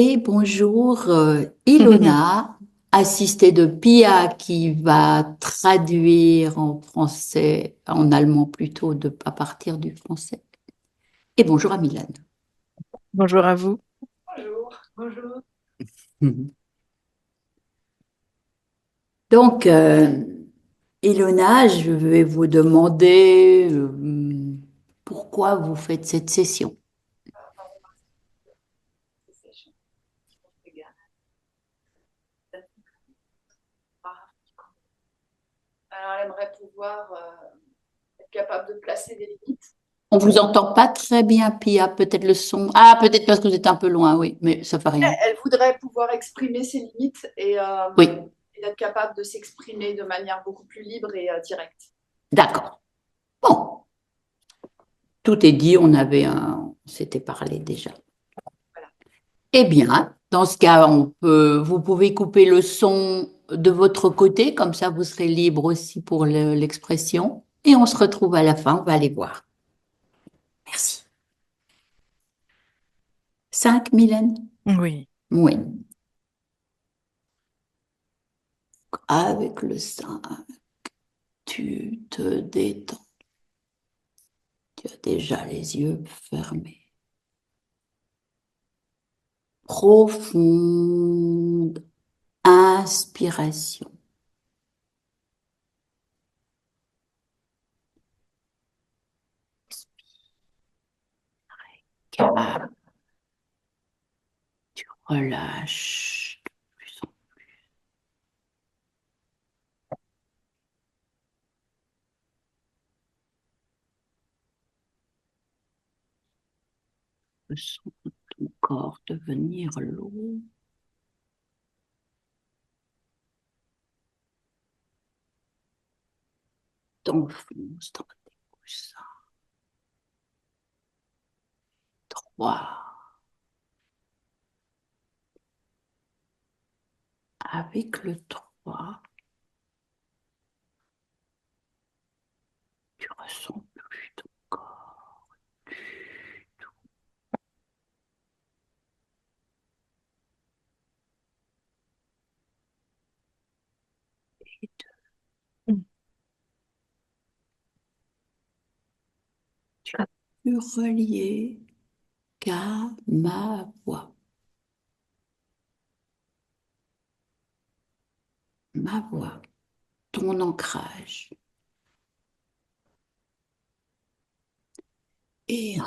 Et bonjour, Mhm. Ilona, assistée de Pia qui va traduire en français, en allemand plutôt, à partir du français. Et bonjour à Milan. Bonjour à vous. Bonjour, bonjour. Mhm. Donc, Ilona, je vais vous demander pourquoi vous faites cette session. Alors, elle aimerait pouvoir être capable de placer des limites. On vous entend pas très bien, Pia, peut-être le son. Ah, peut-être parce que vous êtes un peu loin, oui, mais ça fait rien. Elle voudrait pouvoir exprimer ses limites Oui, et être capable de s'exprimer de manière beaucoup plus libre et directe. d'accord. Bon. Tout est dit, on s'était parlé déjà. Voilà. Eh bien, dans ce cas, vous pouvez couper le son de votre côté, comme ça vous serez libre aussi pour l'expression. Et on se retrouve à la fin, on va aller voir. Merci. 5, Mylène? Oui. Oui. Avec le 5, tu te détends. Tu as déjà les yeux fermés. Profonde inspiration. Calme. Relâche. Ressens ton corps devenir lourd. T'enfonce dans tes coussins. 3. Avec le 3, tu ressens plus ton corps. Et Mm. tu n'as plus relié qu'à ma voix. Ma voix, ton ancrage. Et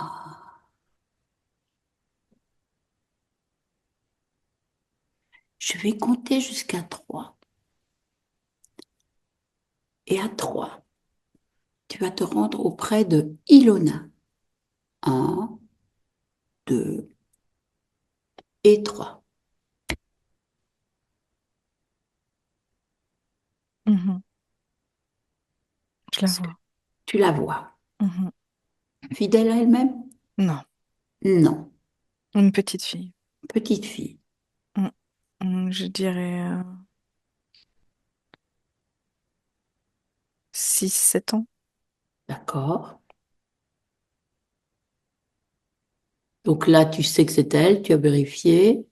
je vais compter jusqu'à 3. Et à 3, tu vas te rendre auprès de Ilona. 1, 2 et 3. Mhm. Je la Est-ce que vois. tu la vois? Mhm. Fidèle à elle-même? Non, Non. une petite fille. Petite fille. Je dirais 6, 7 ans. D'accord. Donc là, tu sais que c'est elle, tu as vérifié.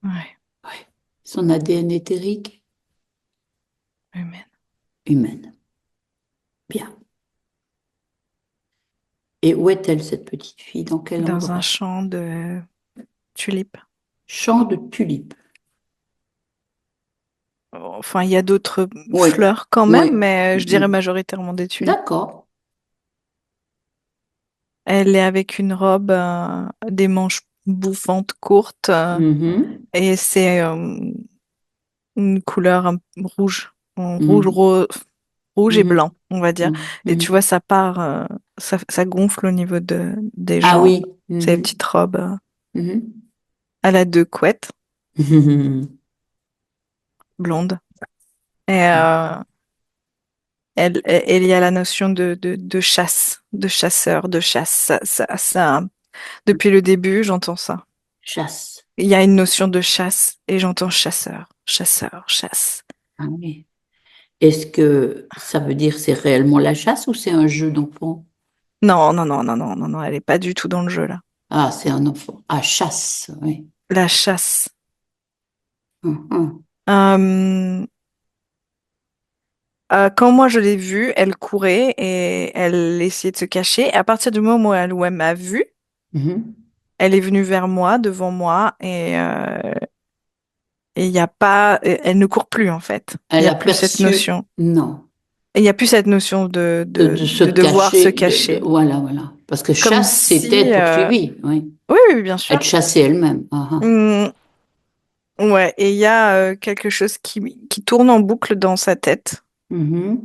Ouais, Ouais. Son ADN éthérique, humaine. humaine. Bien. Et où est-elle, cette petite fille? Dans quel Dans un endroit? champ de tulipes. Champ de tulipes. Enfin, il y a d'autres Oui, fleurs quand oui. même, mais je dirais Mhm. majoritairement des tulipes. D'accord. Elle est avec une robe, des manches bouffantes courtes, Mhm. et c'est une couleur rouge, en rouge, Mhm. rouge et Mhm. blanc, on va dire. Mhm. Et tu Mhm. vois, ça part, ça gonfle au niveau des Ah jambes. oui. C'est une Mhm. petite robe. Mhm. Elle a deux couettes Mhm. blondes. Et il y a la notion de chasse, de chasseur, de chasse. Depuis le début, j'entends ça. Chasse. Il y a une notion de chasse et j'entends chasseur, chasseur, chasse. Ah oui. Est-ce que ça veut dire c'est réellement la chasse ou c'est un jeu d'enfant? Non, non, non, non, non, non, non, elle est pas du tout dans le jeu là. Ah, c'est un enfant. Ah, chasse, oui. La chasse. Mhm. Euh, quand moi je l'ai vue, elle courait et elle essayait de se cacher. Et à partir du moment où elle m'a vue, Mhm. elle est venue vers moi, devant moi, et il y a pas, elle ne court plus en fait. Il y Elle a plus cette aperçut, notion. non, Et il y a plus cette notion de se de devoir se cacher, cacher. voilà, voilà. Parce que Comme chasse, c'était si, être poursuivi, oui. oui, oui, bien sûr. Être chassée elle-même. Ah, ah. Hum, ouais, et il y a quelque chose qui tourne en boucle dans sa tête, Mhm.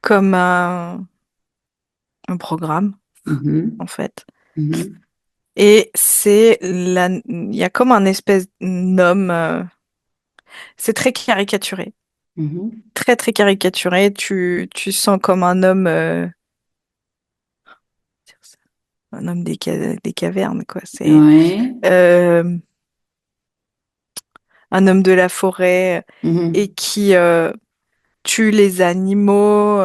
comme un programme Mhm. en fait. Mhm. Et il y a comme un espèce d'homme, c'est très caricaturé, Mhm. très très caricaturé. Tu sens comme un homme des cavernes, quoi. C'est Ouais. euh, un homme de la forêt et Mhm. qui tue les animaux.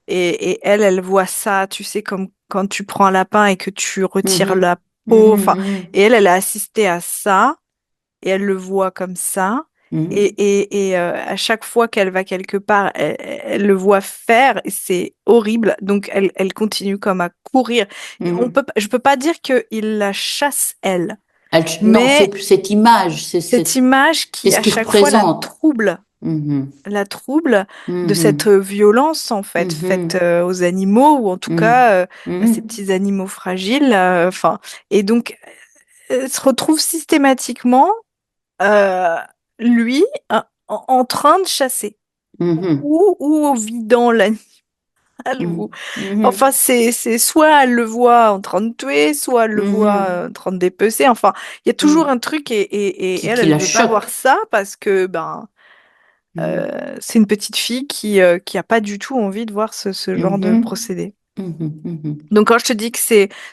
Et elle, elle voit ça, tu sais, comme quand tu prends un lapin et que tu retires Mhm. la peau. Enfin, Mhm. et elle a assisté à ça. Et elle le voit comme ça. Mhm. À chaque fois qu'elle va quelque part, elle le voit faire et c'est horrible. Donc elle continue comme à courir. Mhm. Je peux pas dire qu'il la chasse elle, Non, mais c'est cette image, cette image c'est qui ce à qu'il chaque fois représente. Mhm. la trouble de cette Mhm. violence en fait faite Mhm. aux animaux ou en tout Mhm. cas à ces Mhm. petits animaux fragiles. Enfin, et donc elle se retrouve systématiquement euh, lui en train de chasser Mhm. ou au vidant l'animal ou Mhm. enfin Mhm. c'est soit elle le voit en train de tuer soit elle le voit Mhm. en train de dépecer enfin il y a toujours Mhm. un truc et Qui elle la veut pas voir choque. ça parce que ben Mhm. c'est une petite fille qui a pas du tout envie de voir ce genre de Mhm. procédé. Mhm. Mhm. Donc quand je te dis que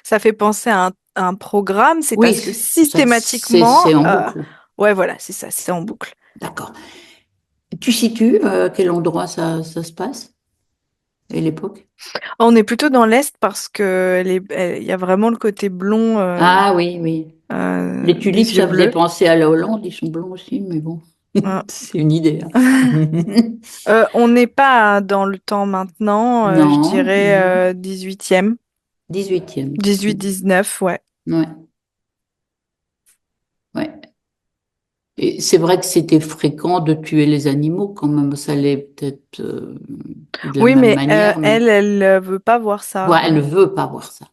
ça fait penser à un programme, c'est Oui, parce que systématiquement, c'est en boucle. ouais voilà, c'est ça, c'est en boucle. D'accord. Tu situes à quel endroit ça se passe et l'époque? On est plutôt dans l'Est parce que il y a vraiment le côté blond Ah oui, oui. Les tulipes, des yeux ça faisait bleus. penser à la Hollande, ils sont blonds aussi, mais bon, Hein. c'est une idée, hein. On n'est pas dans le temps maintenant, je Non, dirais non. 18e, 18e. 18-19, ouais. Ouais, ouais. Et c'est vrai que c'était fréquent de tuer les animaux quand même. Ça l'est peut-être plus de la Oui, même mais manière, mais elle veut pas voir ça. ouais, elle ne veut pas voir ça.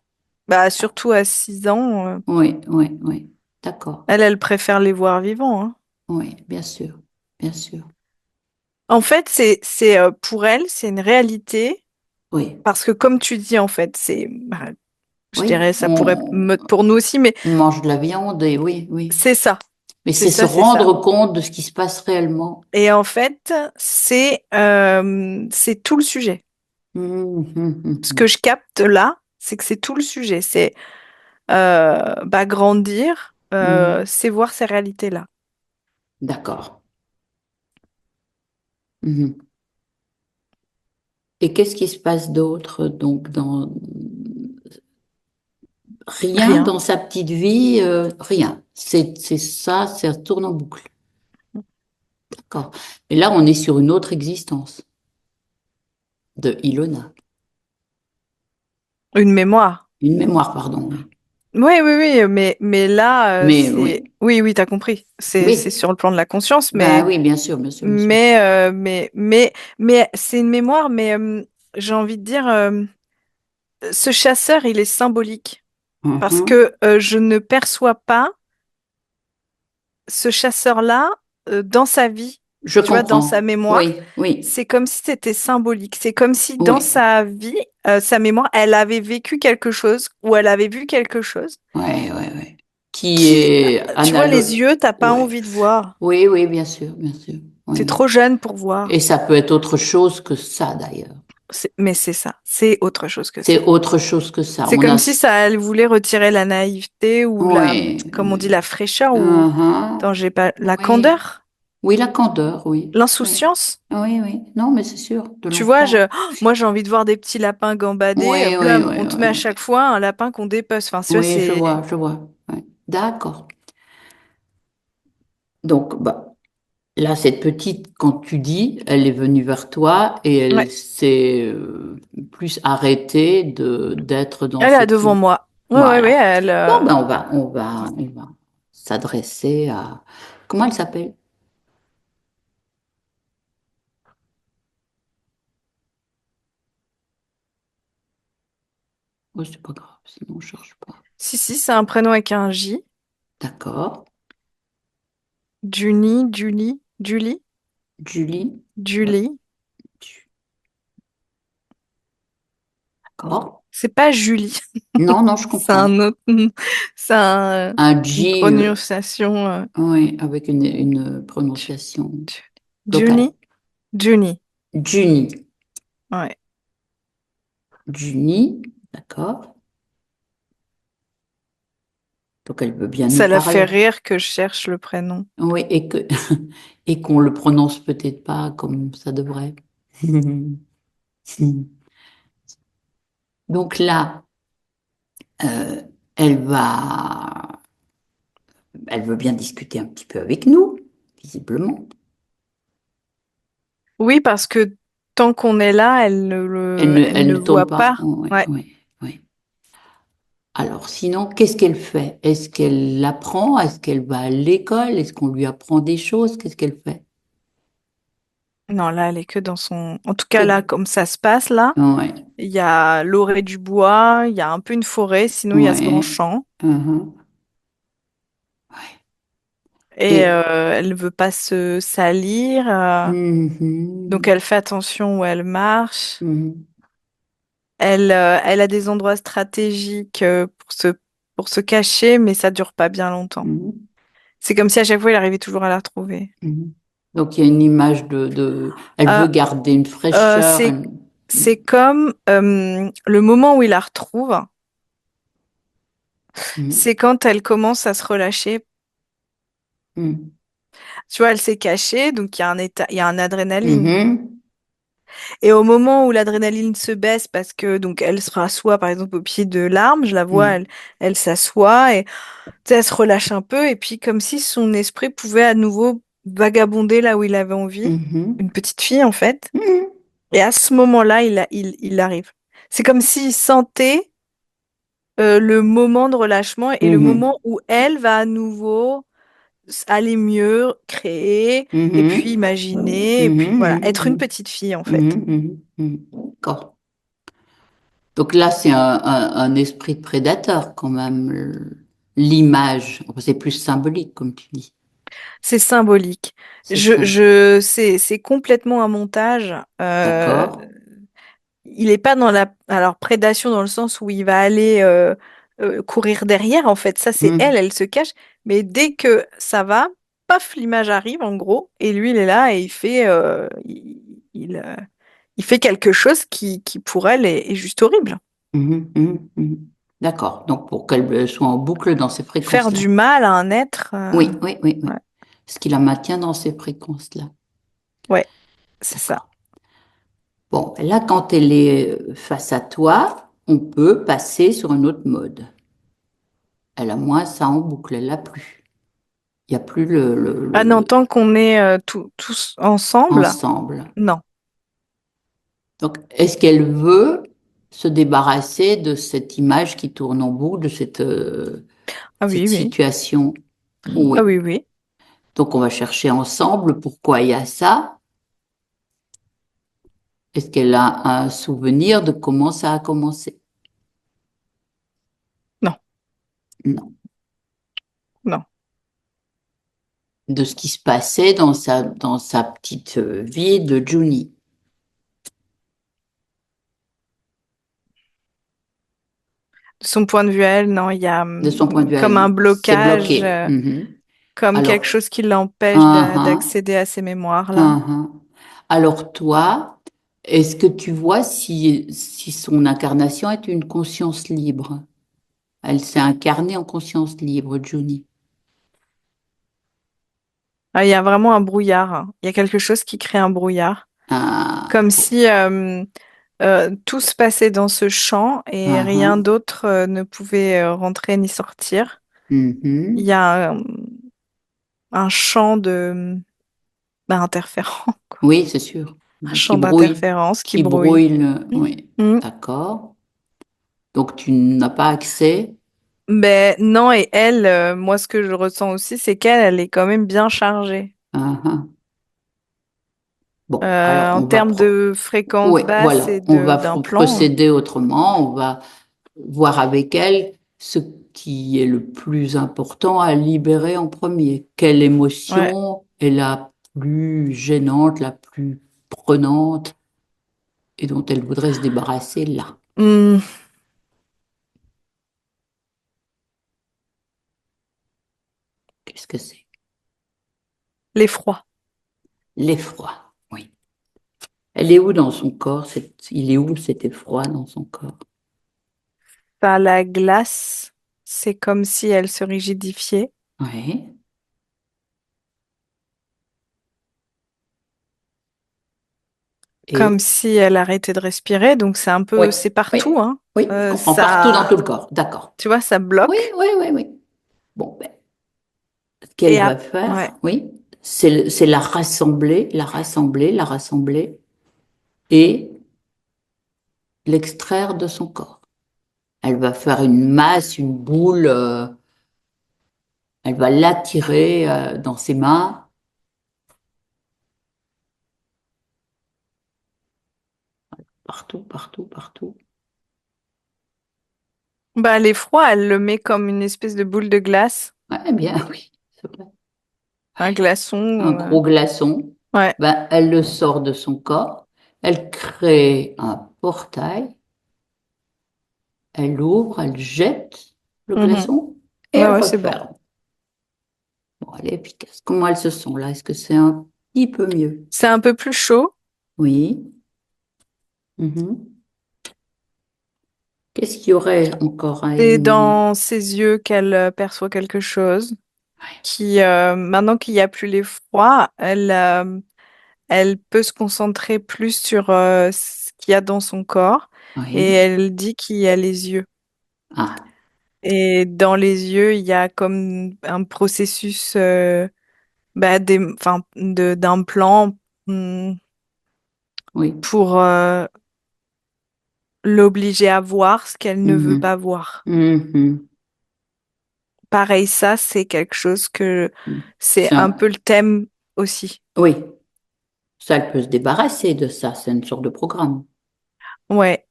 Bah, surtout à 6 ans, Oui, oui, oui. D'accord. elle préfère les voir vivants, hein. Oui, bien sûr, bien sûr. En fait, pour elle, c'est une réalité Oui, parce que comme tu dis, en fait, bah, je oui. dirais, ça pourrait pour nous aussi, mais On mange de la viande et oui, oui. c'est ça, Mais c'est c'est se ça, c'est ça. rendre compte de ce qui se passe réellement. Et en fait, c'est tout le sujet. Ce que Mhm. je capte là, c'est que c'est tout le sujet. C'est bah, grandir, Mhm. c'est voir ces réalités-là. D'accord. Mhm. Et qu'est-ce qui se passe d'autre donc dans rien Rien. dans sa petite vie, rien. C'est ça, ça tourne en boucle. D'accord. Et là, on est sur une autre existence de Ilona. Une mémoire. Une mémoire, pardon. Oui, Oui, oui, oui, mais là, mais c'est... oui, Oui, oui, t'as compris. C'est oui. sur le plan de la conscience, Ben oui, bien sûr, bien sûr, bien sûr. mais, mais c'est une mémoire, mais j'ai envie de dire, ce chasseur, il est symbolique. Parce Mhm. que je ne perçois pas ce chasseur-là dans sa vie, Je tu vois, dans sa comprends. mémoire. Oui, oui, C'est comme si c'était symbolique. C'est comme si dans oui. sa vie, sa mémoire, elle avait vécu quelque chose ou elle avait vu quelque chose Ouais, ouais, ouais. Qui qui, est tu vois, les analogue. yeux, t'as pas Ouais. envie de voir. Oui, oui, bien sûr, bien sûr. Oui, T'es oui. trop jeune pour Et voir. ça peut être autre chose que ça, d'ailleurs. Mais c'est ça, c'est autre chose que C'est ça. autre chose que ça. C'est On a. comme si ça, elle voulait retirer la naïveté ou Oui, comme on dit, oui. la fraîcheur ou, Mhm. attends, j'ai pas, la Oui. candeur. Oui, la candeur, oui. Oui, l'insouciance. oui, oui. Non, mais c'est sûr, de Tu vois, l'enfant. moi j'ai envie de voir des petits lapins gambader. Oui, oui, Blam, oui, on te met à oui. chaque fois un lapin qu'on dépece. Enfin, tu vois, Oui, je c'est. vois, je vois. Oui. D'accord. Donc, bah, là, cette petite, quand tu dis, elle est venue vers toi et Ouais, elle s'est plus arrêtée de d'être dans elle est là cette... devant moi. Ouais, ouais, ouais, Voilà. elle. Bon, ben, on va s'adresser à... Comment elle s'appelle? Oh, c'est pas grave, sinon on cherche pas. Si, si, c'est un prénom avec un J. D'accord. Julie, Julie. Ouais. Julie. D'accord. C'est pas Julie. Non, non, je C'est comprends. un autre. C'est Un une G, prononciation. oui, avec une prononciation locale. Juni, Juni. Juni. Ouais. Juni, d'accord. Donc elle veut bien nous Ça la fait parler. rire que je cherche le prénom. Oui, et que et qu'on le prononce peut-être pas comme ça devrait. Donc là, euh, elle va, elle veut bien discuter un petit peu avec nous, visiblement. Oui, parce que tant qu'on est là, elle Elle ne ne tourne voit pas. pas. Oui, Ouais. oui, oui. Alors sinon, qu'est-ce qu'elle fait? Est-ce qu'elle apprend? Est-ce qu'elle va à l'école? Est-ce qu'on lui apprend des choses? Qu'est-ce qu'elle fait? Non, là, elle est que dans son. En tout cas, Que... là, comme ça se passe, là, Ouais, il y a l'orée du bois, il y a un peu une forêt, sinon il y a ce grand ouais. champ. Mhm, ouais. Et Et elle veut pas se salir, donc mhm, elle fait attention où elle marche. mhm, Elle a des endroits stratégiques pour se cacher, mais ça dure pas bien longtemps. mhm, C'est comme si à chaque fois, il arrivait toujours à la retrouver. mhm. Donc il y a une image elle Euh, veut garder une fraîcheur. c'est c'est comme le moment où il la retrouve, Mhm, c'est quand elle commence à se relâcher. mhm, Tu vois, elle s'est cachée, donc il y a un état, il y a un adrénaline. mhm, Et au moment où l'adrénaline se baisse, parce que donc elle se rassoit par exemple au pied de l'arbre, je la vois, mhm, elle s'assoit et tu sais, elle se relâche un peu, et puis comme si son esprit pouvait à nouveau vagabonder là où il avait envie, mhm, une petite fille en fait. mhm, Et à ce moment-là, il arrive. C'est comme s'il sentait le moment de relâchement et le mhm, moment où elle va à nouveau aller mieux, créer, et puis mhm, imaginer, et mhm, puis voilà, être une mhm, petite fille en fait. mhm, mhm, mhm. D'accord. Donc là, c'est un esprit de prédateur quand même, l'image. Enfin, c'est plus symbolique, comme tu dis. C'est symbolique. C'est ça. C'est complètement un montage. D'accord. Il n'est pas dans la, alors prédation dans le sens où il va aller courir derrière. En fait, ça c'est elle, Mhm, elle se cache. Mais dès que ça va, paf, l'image arrive en gros, et lui il est là et il fait quelque chose qui pour elle est juste horrible. mhm, mhm, mhm. D'accord. Donc pour qu'elle soit en boucle dans ces Faire fréquences-là. du mal à un être, Oui, oui, oui, oui. ouais, Ce qui la maintient dans ces fréquences-là. ouais, c'est ça. D'accord. Bon, là, quand elle est face à toi, on peut passer sur un autre mode. Elle a moins ça en boucle, elle l'a plus. Il n'y a plus Ah non, tant qu'on est tous ensemble, ensemble. non. Donc, est-ce qu'elle veut se débarrasser de cette image qui tourne en boucle, de Ah cette oui, oui. situation? Ah Oui. oui, oui. Donc, on va chercher ensemble pourquoi il y a ça. Est-ce qu'elle a un souvenir de comment ça a commencé? Non, Non. non. De ce qui se passait dans sa petite vie de Juni. De son point de vue à elle, non, il y a De son point de vue à elle, comme un non. C'est blocage, bloqué. Mhm. comme quelque Alors, chose qui l'empêche uh-huh, d'accéder à ces mémoires-là. uh-huh. Alors toi, est-ce que tu vois si son incarnation est une conscience libre? Elle s'est incarnée en conscience libre, Juni, Ah, il y a vraiment un brouillard, hein. Il y a quelque chose qui crée un brouillard. Ah, Comme si tout se passait dans ce champ et ah, rien ah. d'autre ne pouvait rentrer ni sortir. Il y Mhm. a un champ interférent, quoi. Oui, c'est sûr. Un Qui champ brouille, d'interférence qui qui brouille. brouille Mm. oui, Mm. d'accord. Donc tu n'as pas accès. Ben non, et elle, moi ce que je ressens aussi, c'est qu'elle, elle est quand même bien chargée. Ah, ah. Bon, alors En on va termes de fréquence oui, basse voilà, et on va d'un plan. procéder autrement. On va voir avec elle ce qui est le plus important à libérer en premier. Quelle Ouais. émotion est la plus gênante, la plus prenante et dont elle voudrait se débarrasser là? Hmm, Qu'est-ce que c'est? l'effroi. L'effroi, oui. Elle est où dans son corps? Il est où cet effroi dans son corps? Par la glace, c'est comme si elle se rigidifiait, Oui. comme Et si elle arrêtait de respirer. Donc c'est un oui, peu, c'est oui, partout, hein. oui, je comprends. Partout dans tout Ça, le corps. D'accord. tu vois, ça Oui, bloque. oui, oui, oui. Bon, ben, ce Et qu'elle va ouais. faire, oui, c'est la rassembler, la rassembler et l'extraire de son corps. Elle va faire une masse, une boule, elle va l'attirer dans ses mains, partout, partout, partout. Bah, l'effroi, elle le met comme une espèce de boule de glace, Ouais, bien, oui, c'est vrai. un Un glaçon. gros glaçon, Ouais. ben, elle le sort de son corps, elle crée un portail, elle ouvre, elle jette le Mhm. glaçon et Ouais, elle ouais, c'est bon. referme. Bon, elle est efficace. Comment elles se sent là? Est-ce que c'est un petit peu mieux? C'est un peu plus chaud. Oui. Mhm. Qu'est-ce qu'il y aurait encore à C'est éliminer? dans ses yeux qu'elle perçoit quelque chose. Qui, maintenant qu'il n'y a plus l'effroi, elle peut se concentrer plus sur ce qu'il y a dans son corps et Oui. elle dit qu'il y a les yeux. Ah, Et dans les yeux, il y a comme un processus d'un plan oui. pour l'obliger à voir ce qu'elle ne veut Mhm. pas voir. Mhm. Pareil, ça, c'est quelque chose que Mhm. c'est C'est un peu le thème aussi. oui, ça, elle peut se débarrasser de ça. C'est une sorte de programme. Ouais.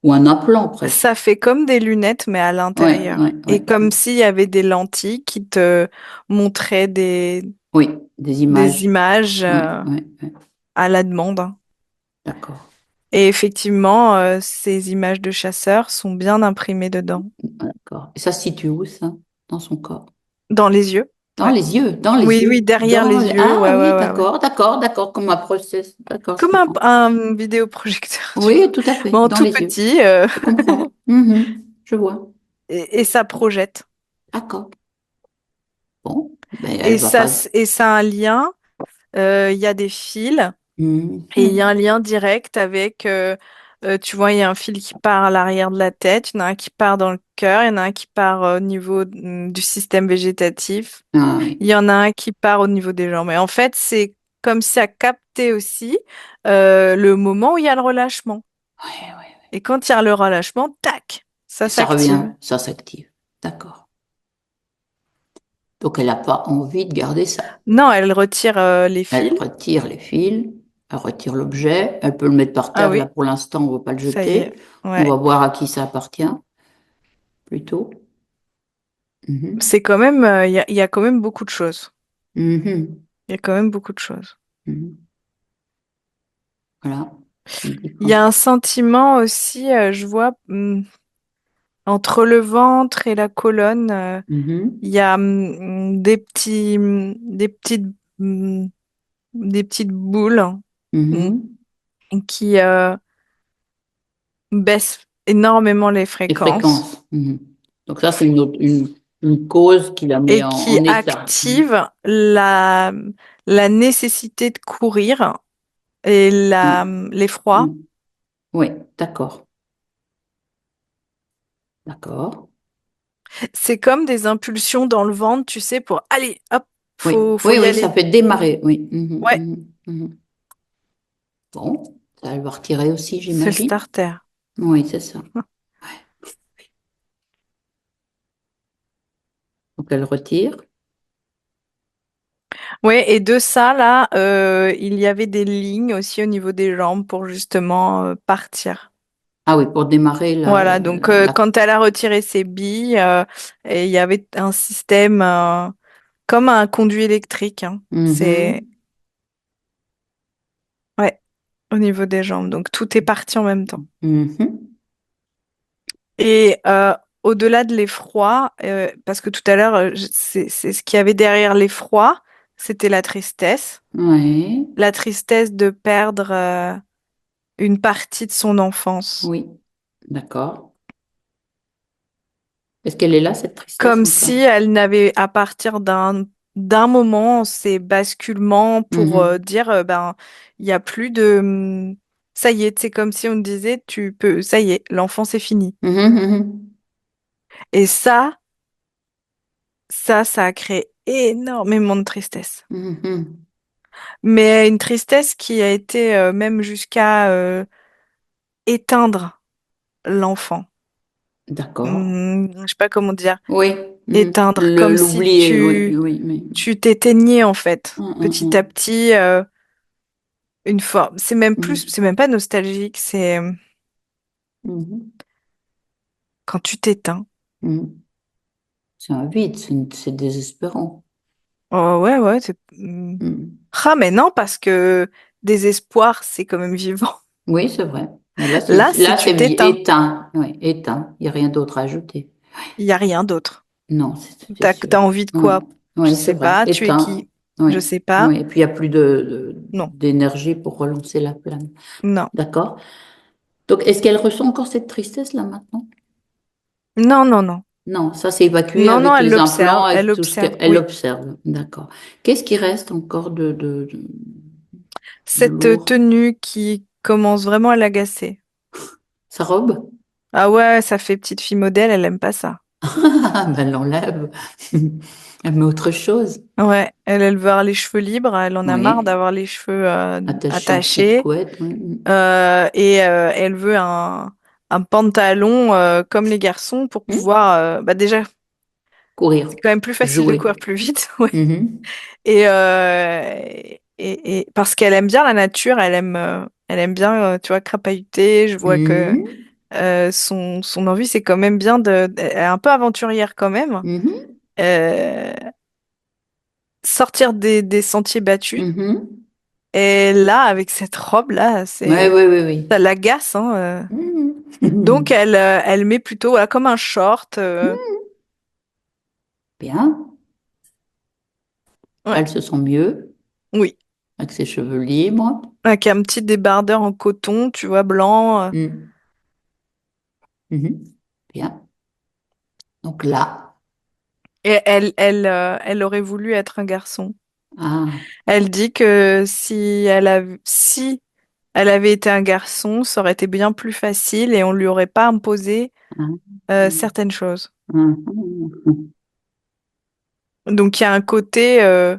Ou un implant Ça presque. fait comme des lunettes, mais à Oui, l'intérieur. oui, Et oui. comme s'il y avait des lentilles qui te montraient Oui, des des images. images Oui, oui, oui. à la demande, hein. D'accord. Et effectivement, ces images de chasseurs sont bien imprimées dedans, D'accord. Et ça se situe où, ça? Dans son corps? dans les yeux. Dans Ouais. les yeux, dans les Oui, oui, yeux, derrière les yeux. Ah Ouais, ouais, oui, ouais, ouais. d'accord, d'accord, d'accord, comme un process. D'accord, je Comme comprends. un vidéoprojecteur, tu Oui, vois. tout à Mais fait, en dans tout les yeux. petit, Je comprends. Mhm, je vois. et ça projette. D'accord. Bon, ben elle Et va ça, pas. et ça a un lien. Il y a des fils. Et il y a un Mhm, lien direct avec, tu vois, il y a un fil qui part à l'arrière de la tête, il y en a un qui part dans le cœur, il y en a un qui part au niveau du système végétatif, ah oui. il y en a un qui part au niveau des jambes. Et en fait, c'est comme si ça captait aussi le moment où il y a le relâchement. Ouais, ouais. Et quand il y a le relâchement, tac, ça Ça revient, s'active. ça s'active. D'accord. Donc elle n'a pas envie de garder ça. Non, elle retire les Elle fils. retire les fils, elle retire l'objet, elle peut le mettre par Ah terre. Là, oui, pour l'instant, on ne va pas le ça y est. jeter. On Ouais. va voir à qui ça appartient, plutôt. Mhm. C'est quand même, il y a quand même beaucoup de choses. Mhm. Il y a quand même beaucoup de choses. Mhm. Voilà. Je me dis Il y quand- a un sentiment aussi, je vois, entre le ventre et la colonne, Mhm. il y a hum, des petites boules mm, Mhm. qui baissent énormément les Les fréquences. fréquences. Mhm. Donc ça, c'est une une cause qui la met et qui en état. active la nécessité de courir et Mm. l'effroi. Mm. Oui, d'accord. D'accord. C'est comme des impulsions dans le ventre, tu sais, pour allez, hop, Oui, faut oui, y oui, ça aller. fait démarrer, oui. Mhm, Ouais, mhm, mhm. Bon, ça va le retirer aussi, c'est le j'imagine. starter. Oui, c'est ça. Donc elle retire. Ouais, et de ça, là, il y avait des lignes aussi au niveau des jambes pour justement partir. Ah oui, pour démarrer Voilà, donc quand elle a retiré ses billes, et il y avait un système comme un conduit électrique, hein. C'est Mhm, ouais, au niveau des jambes. Donc tout est parti en même temps. mhm. Et au-delà de l'effroi, parce que tout à l'heure, c'est ce qu'il y avait derrière l'effroi, c'était la tristesse. Oui, La tristesse de perdre une partie de son enfance. oui, d'accord. Est-ce qu'elle est là, cette tristesse Comme si encore? elle n'avait, à partir d'un moment, ces basculements pour Mhm, dire, ben, il n'y a plus de, ça y est, c'est comme si on disait, tu peux, ça y est, l'enfant c'est fini. mhm, mhm, Et ça a créé énormément de tristesse. mhm. Mais une tristesse qui a été même jusqu'à éteindre l'enfant. D'accord. Je sais pas comment dire. Oui, mhm. Éteindre, comme si L'oublier, oui, oui, mais. tu t'éteignais en fait, petit à Mhm, petit, une forme. mhm, C'est même pas nostalgique, c'est mhm, quand tu t'éteins. mhm. C'est un vide, c'est désespérant. Oh ouais, ouais, c'est. Mhm. Ah, mais non, parce que désespoir, c'est quand même vivant. Oui, c'est vrai. Mais là, Là, c'est tu t'éteins. éteint. Oui, éteint. Il n'y a rien d'autre à ajouter. Il y a rien d'autre. Non, c'est sûr. T'as envie de Oui, quoi? Je oui, c'est sais vrai. pas. Tu es Éteint. qui? Oui, Je sais pas. oui. Et puis, il n'y a plus Non, d'énergie pour relancer la flamme. non, D'accord. Donc, est-ce qu'elle ressent encore cette tristesse là maintenant? non, non, non. Non, ça s'est évacué Non, non, avec elle les l'observe. implants, Elle avec tout ce observe. qu'elle Oui. observe. D'accord. Qu'est-ce qui reste encore de Cette lourd? tenue qui commence vraiment à l'agacer. Sa robe? Ah ouais, ça fait petite fille modèle, elle aime pas ça. Ben, elle l'enlève. Elle met autre chose. Ouais, elle veut avoir les cheveux libres, elle en a marre Oui. d'avoir les cheveux Attaché en petite attachés, couette. Oui. et elle veut un pantalon comme les garçons pour Hmm. pouvoir, bah déjà, Courir. c'est quand même plus facile de Jouer. courir plus vite, ouais. Mhm. Et parce qu'elle aime bien la nature, elle aime bien, tu vois, crapahuter. Je vois que Mhm. son envie, c'est quand même bien elle est un peu aventurière quand même. Mhm. Euh, sortir des sentiers battus. Mhm. Et là, avec cette robe-là, Oui, oui, oui, oui. ça l'agace, hein. Donc, Mhm. elle met plutôt voilà, comme un short. Bien. Ouais, Elle se sent mieux oui. avec ses cheveux libres. Avec un petit débardeur en coton, tu vois, blanc. Mhm. Mhm. Bien. Donc là, Et elle aurait voulu être un garçon. ah, Elle dit que si elle avait été un garçon, ça aurait été bien plus facile et on lui aurait pas imposé ah, certaines choses. mhm. Donc, il y a un côté,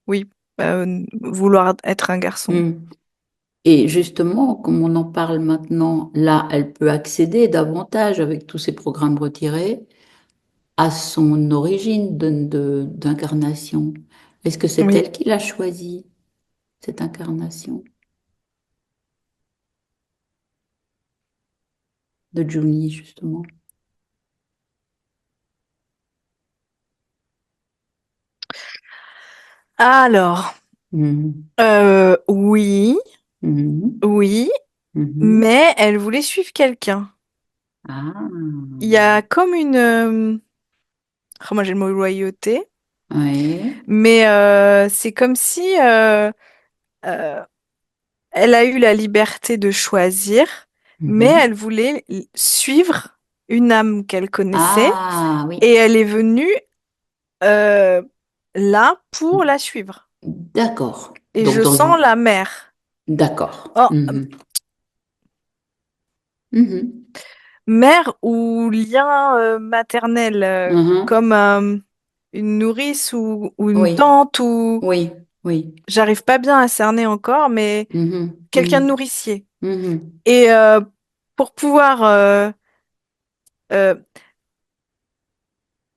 oui, vouloir être un garçon. Mhm. Et justement, comme on en parle maintenant, là, elle peut accéder davantage avec tous ces programmes retirés à son origine d'incarnation. Est-ce que c'est Oui. elle qui l'a choisi, cette incarnation de Juni, justement? Alors, Mhm. oui, Mhm. oui, Mhm. mais elle voulait suivre quelqu'un. Ah, Il y a comme une, oh, moi j'ai le mot loyauté, oui. mais c'est comme si euh, elle a eu la liberté de choisir, mais Mhm. elle voulait suivre une âme qu'elle connaissait Ah, oui. et elle est venue euh, là pour la suivre. D'accord. Et Donc, je sens la mère. d'accord. Oh, Mhm. mère ou lien maternel, Mhm. comme une nourrice ou une Oui, tante ou oui, oui. j'arrive pas bien à cerner encore, mais Mhm. quelqu'un de Mhm. nourricier. Mhm. Et pour pouvoir euh,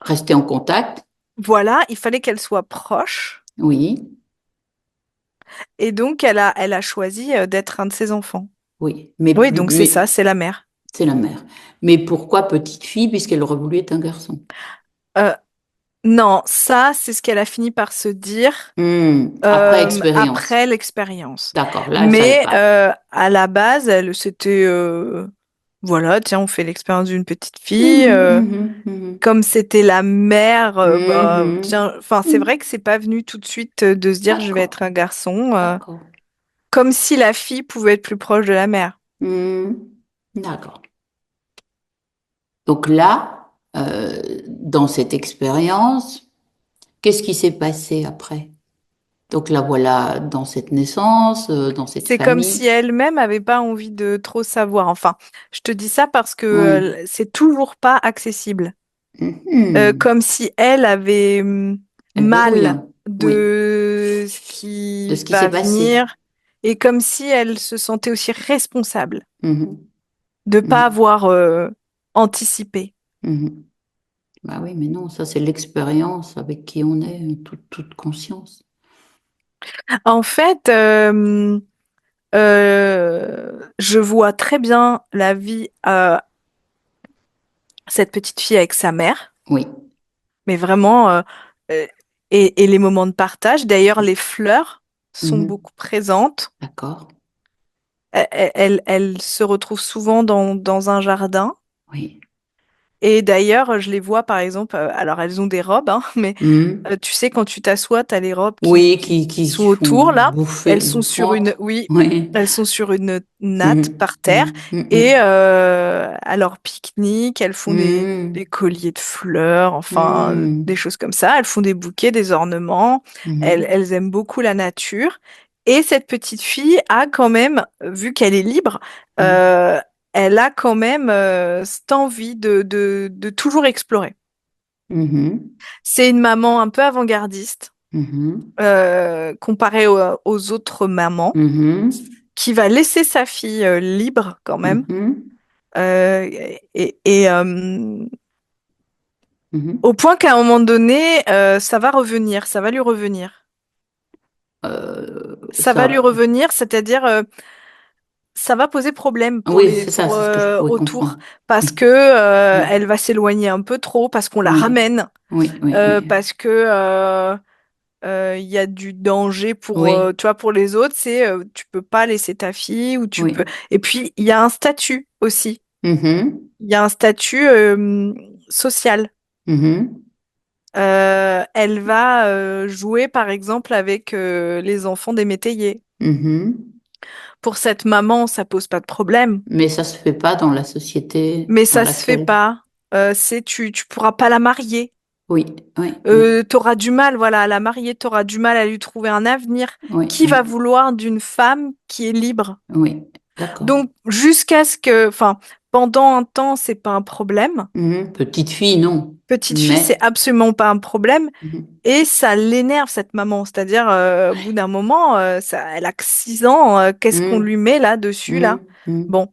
Rester en contact. voilà, il fallait qu'elle soit proche. Oui, Et donc, elle a choisi d'être un de ses enfants. oui. Oui, donc c'est ça, c'est la mère. C'est la mère. Mais pourquoi petite fille puisqu'elle aurait voulu être un garçon? Euh, non, ça, c'est ce qu'elle a fini par se dire Après expérience. après l'expérience. D'accord, là, elle savait Mais pas. à la base, elle, c'était, voilà, tiens, on fait l'expérience d'une petite fille. Mhm, mhm, mhm. Comme c'était la mère, bah, Mhm. tiens, enfin, c'est vrai Mhm. que c'est pas venu tout de suite de se dire je vais D'accord, être un garçon, d'accord. comme si la fille pouvait être plus proche de la mère. Mhm. D'accord. Donc là, dans cette expérience, qu'est-ce qui s'est passé après? Donc là, voilà, dans cette naissance, dans cette C'est comme si famille. elle-même avait pas envie de trop savoir. Enfin, je te dis ça parce que Oui. c'est toujours pas accessible. Mhm. Comme si elle avait Elle verrouille, mal hein. Oui, de ce de qui ce qui va s'est passé. venir et comme si elle se sentait aussi responsable Mhm. de pas Mhm. avoir anticipé. Mhm. Bah oui, mais non, ça c'est l'expérience avec qui on est, toute conscience. En fait, je vois très bien la vie cette petite fille avec sa mère, Oui, mais vraiment, euh, et les moments de partage. D'ailleurs, les fleurs sont mhm. beaucoup présentes. D'accord. Elle se retrouve souvent dans un jardin. Oui. Et d'ailleurs, je les vois par exemple, alors elles ont des robes, hein, mais Mhm. tu sais, quand tu t'assois, tu as les robes Oui, qui qui sont font autour là. bouffer, Elles sont sur une, bouffante. oui, Oui. elles sont sur une natte Mhm. par terre. Mhm. Et Mhm. à leur pique-nique, elles font des Mhm. colliers de fleurs, enfin, des Mhm. choses comme ça. Elles font des bouquets, des ornements. Mhm. Elles aiment beaucoup la nature. Et cette petite fille a quand même, vu qu'elle est libre, Mhm. euh, elle a quand même cette envie de toujours explorer. Mhm. C'est une maman un peu avant-gardiste, Mhm. comparée aux autres mamans, Mhm. qui va laisser sa fille libre quand même, Mhm. euh, et Mhm. au point qu'à un moment donné, ça va revenir, ça va lui revenir. Ça va lui Ça, revenir, c'est-à-dire ça va poser problème pour oui, c'est ça, c'est ce que je pourrais autour comprendre. parce Oui. que Oui. elle va s'éloigner un peu trop, parce qu'on la Oui. ramène, Oui. Oui. Oui. parce que il y a du danger pour Oui. tu vois, pour les autres, c'est tu peux pas laisser ta fille ou tu peux. Oui. Et puis il y a un statut aussi. Mhm. Il y a un statut social. Mhm. Elle va jouer par exemple avec les enfants des métayers. Mhm. Pour cette maman, ça pose pas de problème. Mais ça se fait pas dans la société Mais dans ça se fait laquelle. pas. C'est tu pourras pas la marier. Oui. Oui. Oui. T'auras du mal, voilà, à la marier, t'auras du mal à lui trouver un avenir. Oui. Qui Oui. va vouloir d'une femme qui est libre? Oui. D'accord. Donc jusqu'à ce que, enfin, pendant un temps, c'est pas un problème. Mhm. Petite fille, non. Petite fille, c'est Mais. absolument pas un problème. Mhm. Et ça l'énerve, cette maman. C'est-à-dire, au bout d'un moment, elle a que 6 ans, qu'est-ce qu'on Mhm. lui met là-dessus, là? Mhm. Mhm. Bon.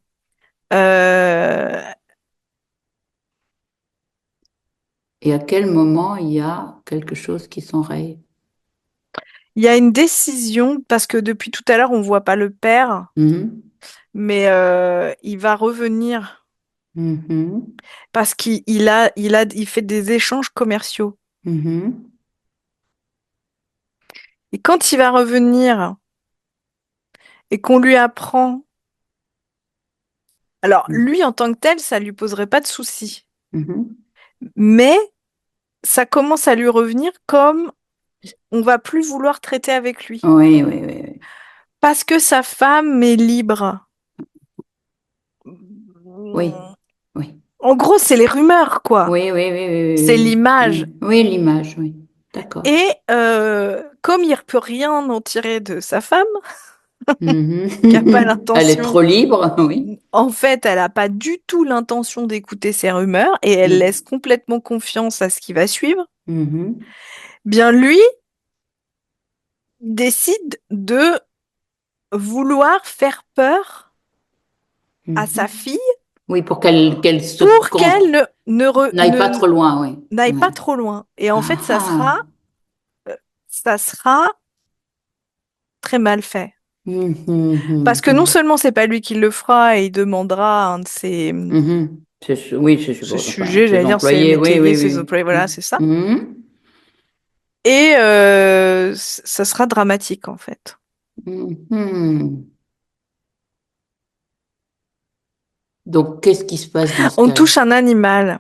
Euh, Et à quel moment il y a quelque chose qui s'enraye? Il y a une décision, parce que depuis tout à l'heure, on voit pas le père, Mhm. mais il va revenir Mhm. parce il fait des échanges commerciaux. Mhm. Et quand il va revenir et qu'on lui apprend, alors lui en tant que tel, ça lui poserait pas de soucis, Mhm. mais ça commence à lui revenir comme on va plus vouloir traiter avec lui Oui, oui, oui, oui. parce que sa femme est libre. Oui, oui. En gros, c'est les rumeurs, quoi. Oui, oui, oui, C'est oui, l'image. oui. Oui, l'image, oui. D'accord. Et comme il ne peut rien en tirer de sa femme, qui n'a pas Mhm. Elle est l'intention, trop libre, oui. en fait, elle n'a pas du tout l'intention d'écouter ces rumeurs et elle Mm. laisse complètement confiance à ce qui va suivre, Mhm. bien lui décide de vouloir faire peur à sa Mhm. fille Oui, pour qu'elle se pour qu'elle n'aille pas trop loin, oui. n'aille Ouais. pas trop loin. Et en fait, Ah. ça sera très mal fait. Mhm, Parce mhm, que non mhm. seulement c'est pas lui qui le fera et il demandera à un de Mhm. Oui, c'est ses enfin, sujets, ses j'allais dire ses employés, oui, métayers, oui, ses oui. employés, voilà, c'est ça. Mhm. Et ça sera dramatique en fait. Mhm. Donc, qu'est-ce qui se passe dans ce On cas-là? touche un animal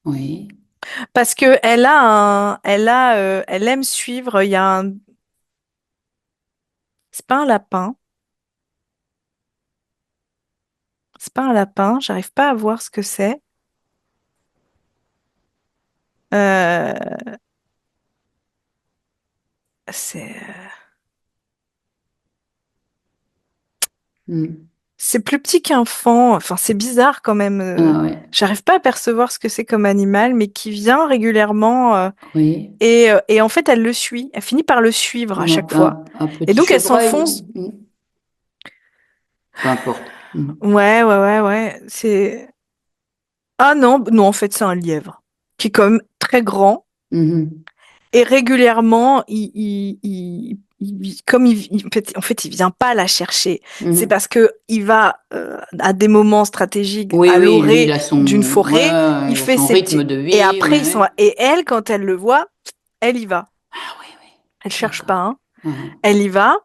Oui. parce que elle aime suivre. Il y a un, c'est pas un lapin, c'est pas un lapin. J'arrive pas à voir ce que c'est. Euh, c'est Mm. c'est plus petit qu'un faon. Enfin, c'est bizarre quand même. Ah, ouais. J'arrive pas à percevoir ce que c'est comme animal, mais qui vient régulièrement. Oui. Et en fait, elle le suit. Elle finit par le suivre à chaque fois. Un Et petit donc, elle chevreuil. s'enfonce. Mm. Peu importe. Mm. Ouais, ouais, ouais, ouais. C'est. Ah non, non, en fait, c'est un lièvre qui est quand même très grand. Mhm. Et régulièrement, comme en fait, il vient pas la chercher. C'est Mhm. parce que il va à des moments stratégiques Oui, à oui, lui, l'orée d'une ouais, forêt. ouais, Il il a fait son ses rythme petits. de Et vie, après, ouais, ils sont. ouais. Et elle, quand elle le voit, elle y va. Ah, oui, oui. Elle cherche pas, D'accord. hein. Mhm. Elle y va.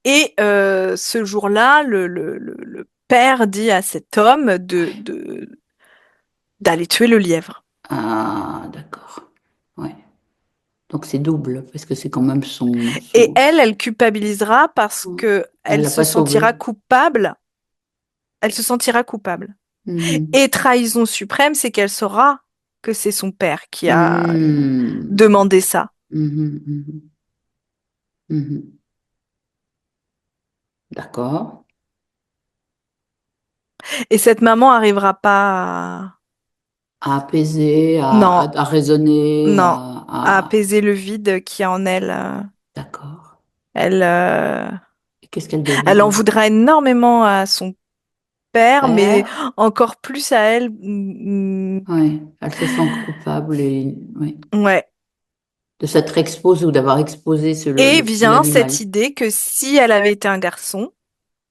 Et ce jour-là, le père dit à cet homme d'aller tuer le lièvre. Ah, d'accord. Ouais. Donc c'est double, parce que c'est quand même Et elle culpabilisera parce Ouais. que Elle elle l'a se pas sentira sauvé. coupable. Elle se sentira coupable. Mhm. Et trahison suprême, c'est qu'elle saura que c'est son père qui a Mhm. demandé ça. Mhm, mhm, mhm. D'accord. Et cette maman arrivera pas À apaiser, non, à raisonner, non, à apaiser le vide qui est en elle. D'accord. Elle, Et qu'est-ce qu'elle devient elle en alors? voudra énormément à son père, mais Père? encore plus à elle. Ouais. Elle se sent coupable et, ouais, Ouais. de s'être exposée ou d'avoir exposé Et vient cette l'animal. idée que si elle avait été un garçon,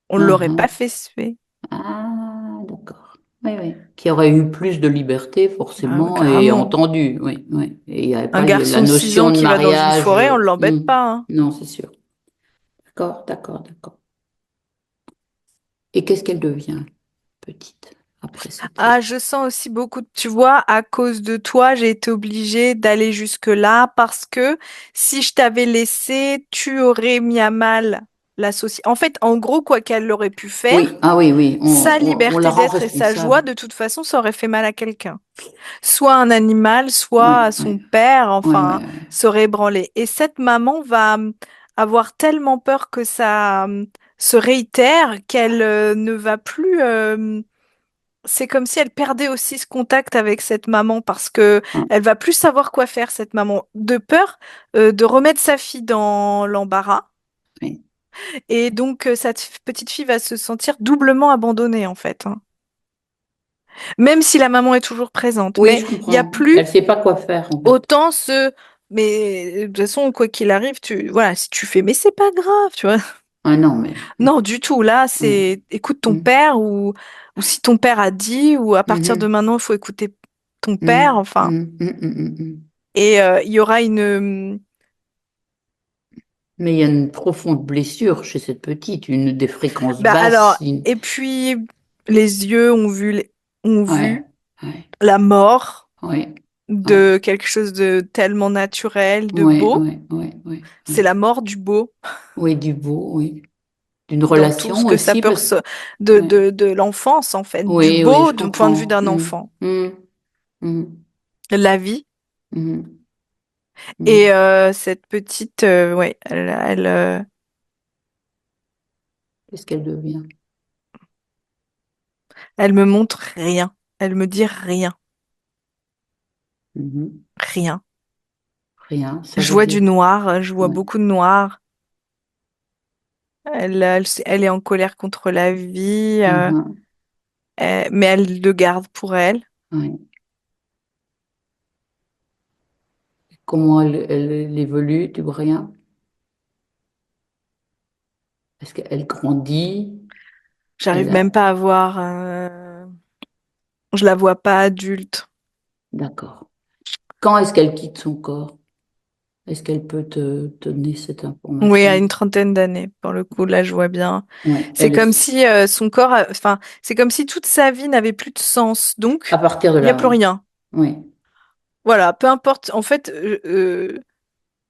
on ne Ah, l'aurait pas ah. fait tuer. Ah, d'accord. Oui, oui. Qui aurait eu plus de liberté, Ah oui, forcément, et carrément. entendu, oui, oui. Et il n'y avait Un pas la garçon de 6 notion ans de qui va dans une mariage. forêt, on ne l'embête pas, hein. Non, c'est sûr. D'accord, d'accord, d'accord. Et qu'est-ce qu'elle devient, petite, après cette Ah, scène? je sens aussi beaucoup, tu vois, à cause de toi, j'ai été obligée d'aller jusque-là parce que si je t'avais laissé, tu aurais mis à mal la société. En fait, en gros, quoi qu'elle aurait pu Oui, faire, ah oui, oui, sa on la liberté rend d'être et sa joie, responsable. de toute façon, ça aurait fait mal à quelqu'un. Soit un animal, soit Oui, à oui, son père, oui, oui, enfin, oui. serait ébranlé. Et cette maman va avoir tellement peur que ça se réitère qu'elle ne va plus. C'est comme si elle perdait aussi ce contact avec cette maman parce que Ah, elle va plus savoir quoi faire, cette maman, de peur de remettre sa fille dans l'embarras. oui. Et donc, cette petite fille va se sentir doublement abandonnée, en fait, hein. Même si la maman est toujours présente. Oui, Mais je il n'y a comprends. Elle plus ne sait pas quoi faire, en fait. autant ce. Mais de toute façon, quoi qu'il arrive, voilà, si tu fais, mais c'est pas grave, tu vois. Ah non, mais... Non, du tout. Là, Oui. c'est écoute ton Mhm, père ou si ton père a dit, ou à partir de mhm, maintenant, il faut écouter ton père, mhm, enfin. mhm, mhm, mhm, mhm. Et il y aura une. Mais il y a une profonde blessure chez cette petite, une des fréquences Bah alors, basses. et puis les yeux ont Ouais, vu ouais, la mort ouais, ouais, de quelque chose de tellement naturel, de ouais, beau. ouais, ouais, ouais, C'est ouais. la mort du beau. Oui, du beau, oui. d'une dans tout ce relation que ça aussi, peut parce que ouais. de l'enfance, en fait, du Oui, oui, beau je d'un point de vue comprends. d'un enfant. Mm, La vie. mm, Et mm. cette petite, ouais, Qu'est-ce qu'elle devient? elle me montre rien. Elle me dit rien. Mhm. Rien. Rien, ça Je veut vois du dire. noir, je vois Ouais. beaucoup de noir. Elle est en colère contre la vie, Mhm. mais elle le garde pour elle. Ouais. Comment elle évolue, tu vois rien? Est-ce qu'elle grandit? J'arrive Elle même a... pas à voir. Je la vois pas adulte. D'accord. Quand est-ce qu'elle quitte son corps? Est-ce qu'elle peut te donner cette Oui, à information? une trentaine d'années. Pour le coup, là, je vois bien. Ouais, C'est elle comme est si son corps, enfin, c'est comme si toute sa vie n'avait plus de sens. à Donc, partir de il n'y a là, plus ouais. rien. Ouais. Voilà, peu importe. En fait,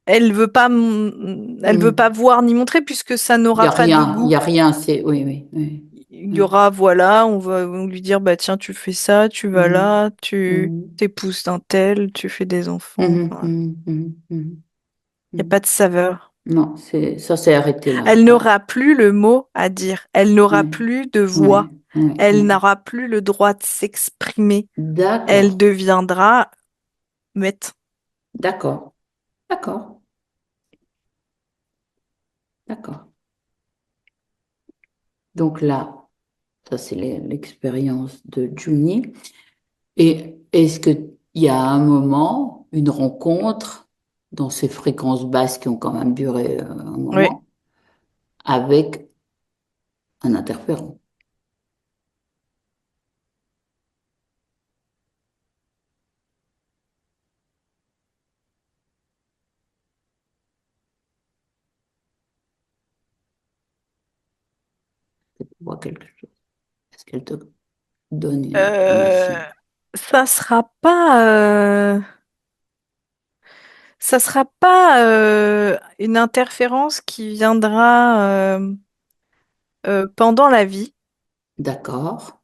elle veut pas Hmm. voir ni montrer puisque ça Il y n'aura a pas de rien, il y goût. a rien, c'est oui, oui, oui. Il y Oui. aura, voilà, on va lui dire, bah tiens, tu fais ça, tu vas Mhm. là, tu Mhm. t'épouses d'un tel, tu fais des enfants. Mhm. Enfin, Mhm. Mhm. Mhm. il n'y a pas Mhm. de saveur. Non, c'est ça s'est arrêté là. Elle Ouais. n'aura plus le mot à dire. Elle n'aura Ouais. plus de Ouais. voix. Ouais. Elle Ouais. n'aura plus le droit de s'exprimer. Elle D'accord. deviendra muette. D'accord. D'accord. D'accord. Donc là, ça c'est l'expérience de Juni. Et est-ce qu'il y a un moment, une rencontre, dans ces fréquences basses qui ont quand même duré un Oui. moment, avec un interférent? Tu vois quelque chose? Est-ce qu'elle te donne une Euh, information? ça sera pas, ça sera pas une interférence qui viendra pendant la vie. D'accord.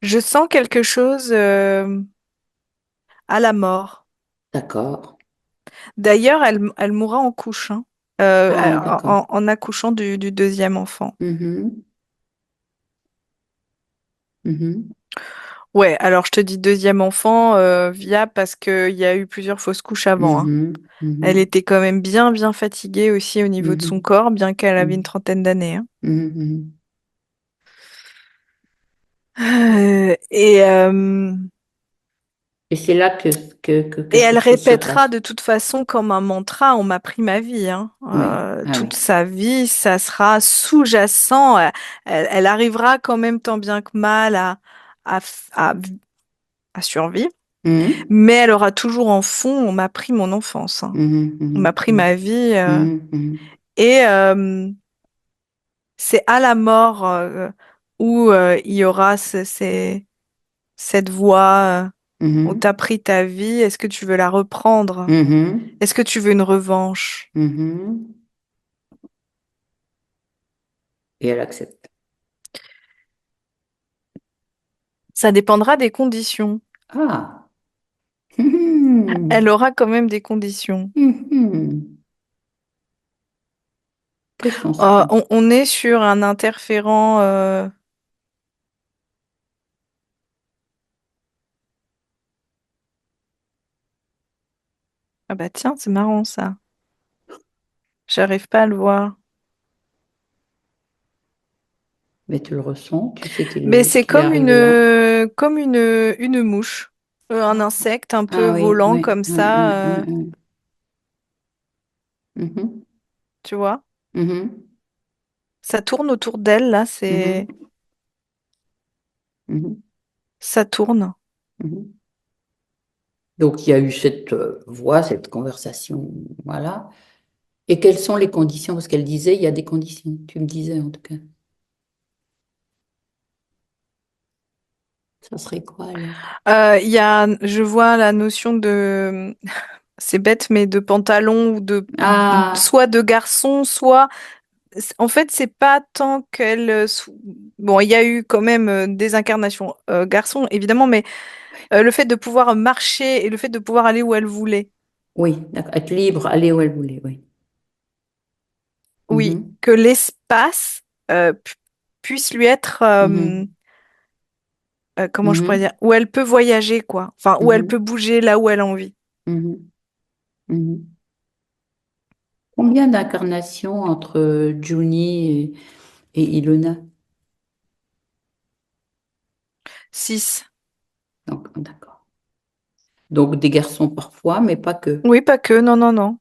Je sens quelque chose à la mort. D'accord. D'ailleurs, elle mourra en couchant, Ah, d'accord. en accouchant du deuxième enfant. Mhm. Mhm. Ouais, alors je te dis deuxième enfant viable parce qu'il y a eu plusieurs fausses couches avant, hein. Mhm. Elle Mhm. était quand même bien, bien fatiguée aussi au niveau de son Mhm. corps, bien qu'elle avait une Mhm. trentaine d'années, hein. Mhm. Mhm. Et, Et c'est là et quelque elle chose se répétera passe. de toute façon comme un mantra, on m'a pris ma vie, hein. Oui. Ah Toute oui. sa vie, ça sera sous-jacent. Elle arrivera quand même tant bien que mal à, f- à, à survivre, Mhm. mais elle aura toujours en fond, on m'a pris mon enfance, hein. Mhm. On m'a Mhm. pris ma vie. Mhm. Mhm. Et c'est à la mort où il y aura cette voix où Mhm. t'as pris ta vie. Est-ce que tu veux la reprendre? Mhm. Est-ce que tu veux une revanche? Mhm. Et elle accepte. Ça dépendra des conditions. Ah. Mhm. Elle aura quand même des conditions. Mhm. Quelles sont ces conditions? On est sur un interférent. Ah bah tiens, c'est marrant ça. J'arrive pas à le voir. Mais tu le ressens, tu sais Mais c'est qu'il est arrivé là. comme une mouche, un insecte un peu Ah oui, volant oui, comme oui, oui, ça, oui, oui. Mhm. tu vois. Mhm. Ça tourne autour d'elle, là, Mhm. Mhm. ça tourne. Mhm. Donc, il y a eu cette voix, cette conversation, voilà. Et quelles sont les conditions? Parce qu'elle disait, il y a des conditions. Tu me disais, en tout cas. Ça serait quoi alors? Je vois la notion de, c'est bête, mais de pantalon ou de, Ah, soit de garçon, soit En fait, c'est pas tant qu'elle. Bon, il y a eu quand même des incarnations garçons, évidemment, mais le fait de pouvoir marcher et le fait de pouvoir aller où elle voulait. Oui, d'accord. Être libre, aller où elle voulait, oui. Oui, Mhm, que l'espace puisse lui être, mhm, comment je pourrais dire, mhm, où elle peut voyager, quoi. Enfin, où elle peut mhm, bouger là où elle a envie. mhm, mhm. Combien d'incarnations entre Juni et Ilona? 6. Donc, d'accord. Donc, des garçons parfois, mais pas que. Oui, pas que, non, non, non.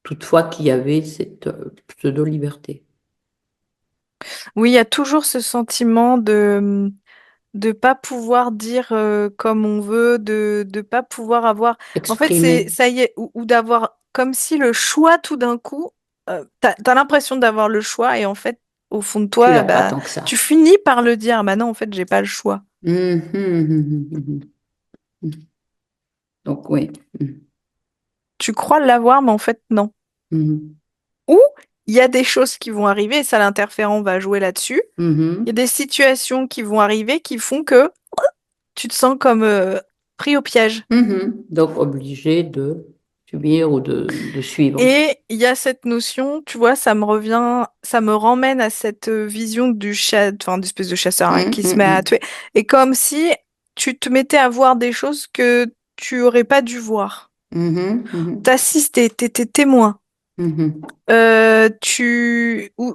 Toutefois qu'il y avait cette pseudo-liberté. Oui, il y a toujours ce sentiment de pas pouvoir dire comme on veut, de pas pouvoir avoir. En fait, c'est Exprimée. ça y est, ou d'avoir comme si le choix tout d'un coup, t'as l'impression d'avoir le choix et en fait, au fond de Tu toi, l'as pas bah, tant que ça. tu finis par le dire. Bah non, en fait, j'ai pas le choix. Mhm, mhm, mhm, mhm. Donc, oui. Mhm, Tu crois l'avoir, mais en fait, non. mhm, Ou il y a des choses qui vont arriver, et ça, l'interférent va jouer là-dessus. Il y a mhm, des situations qui vont arriver qui font que tu te sens comme pris au piège. mhm. Donc, obligé de subir ou de suivre. Et il y a cette notion, tu vois, ça me revient, ça me ramène à cette vision du chat, enfin, d'espèce de chasseur hein, Mhm, qui se met à mhm, tuer. Et comme si tu te mettais à voir des choses que tu aurais pas dû voir. mhm, mhm, T'assistais, t'étais témoin. mhm,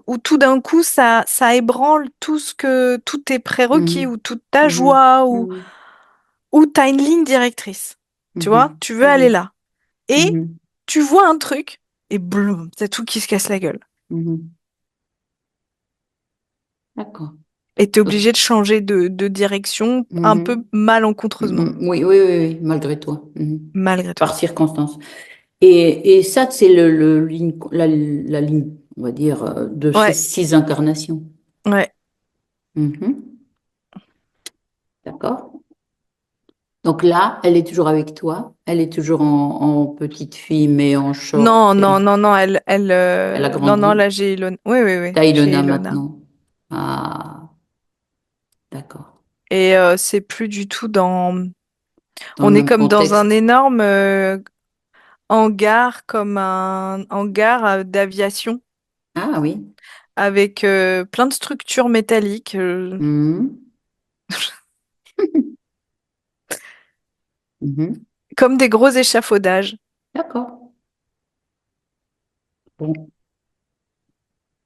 Ou tout d'un coup, ça ébranle tout ce que, tous tes prérequis, mhm, ou toute ta mhm, joie, mhm, ou t'as une ligne directrice. Tu vois, mhm, tu veux aller mhm, là. Et mhm, tu vois un truc, et boum, t'as tout qui se casse la gueule. mhm. D'accord. Et t'es obligé de changer de direction un peu Mhm, malencontreusement, mhm. Oui, oui, oui, oui, malgré toi. Mhm. malgré toi. Par circonstance. Et ça, c'est la ligne, on va dire, de ces Ouais, 6 incarnations. ouais. Mhm. D'accord? Donc là, elle est toujours avec toi. Elle est toujours en petite fille, mais en short. Non, non, non, non, Elle a non, non, grandi. là j'ai Ilona. Oui, oui, oui, T'as j'ai Ilona Ilona. maintenant. Ah, d'accord. Et c'est plus du tout dans. Dans le On est même comme dans un contexte. énorme hangar, comme un hangar d'aviation, Ah oui. avec plein de structures métalliques, Mhm. Mhm. comme des gros échafaudages. D'accord. Bon.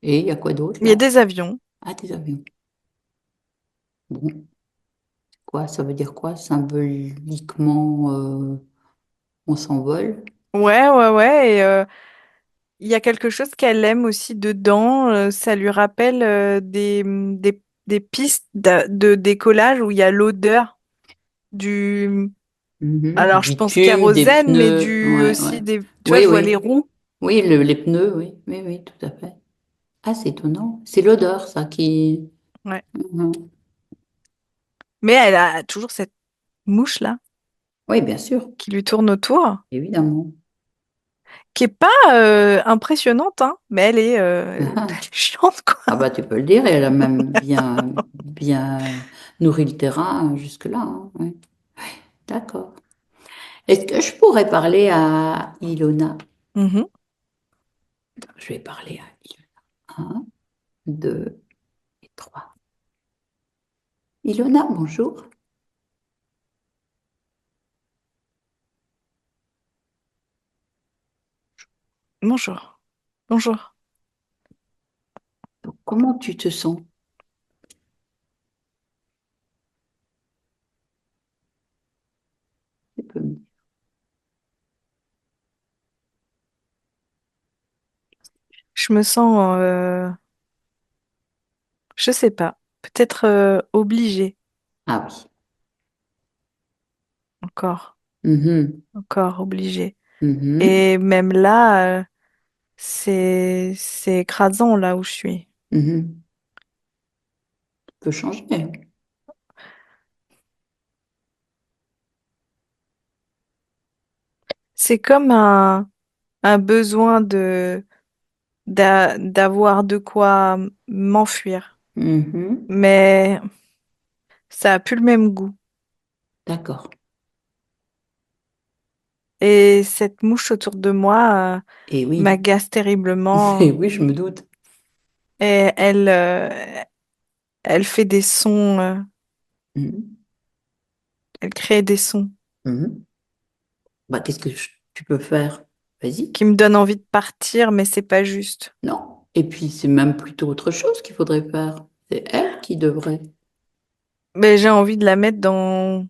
Et il y a quoi d'autre Il y a là? des avions. Ah, des avions. Bon. Quoi, ça veut dire quoi? Symboliquement, on s'envole. Ouais, ouais, ouais. Et il y a quelque chose qu'elle aime aussi dedans. Ça lui rappelle des pistes de décollage où il y a l'odeur du. Mhm. Alors, je Du pense tube, des kérosène, mais pneus. du Ouais, ouais. aussi des. Tu vois, Oui, je vois les oui. roues. Oui, les pneus, oui. Oui, oui, tout à fait. Ah, c'est étonnant. C'est l'odeur, ça, qui. Ouais. Mhm. Mais elle a toujours cette mouche-là Oui, bien sûr, qui lui tourne autour, évidemment. qui est pas impressionnante, hein, mais elle est, elle est chiante, Ah quoi. bah tu peux le dire, elle a même bien nourri le terrain jusque-là, hein, ouais. D'accord. Est-ce que je pourrais parler à Ilona? Mhm. Je vais parler à Ilona. Un, deux et trois. Ilona, bonjour. Bonjour. Bonjour. Donc, comment tu te sens? Tu peux me dire. Je me sens, je sais pas, peut-être obligée Ah oui. encore, Mhm, encore obligée. mhm, Et même là, c'est écrasant là où je suis. mhm. Tu peux changer. C'est comme un besoin d'avoir de quoi m'enfuir. Mhm. Mais ça a plus le même goût. D'accord. Et cette mouche autour de moi Et oui, m'agace et terriblement. oui, je me doute. Et elle fait des sons, Mhm. elle crée des sons Mhm. Bah, qu'est-ce que tu peux faire? Vas-y. qui me donnent envie de partir, mais c'est pas juste. Non. Et puis, c'est même plutôt autre chose qu'il faudrait faire. C'est elle qui devrait. Mais j'ai envie de la mettre dans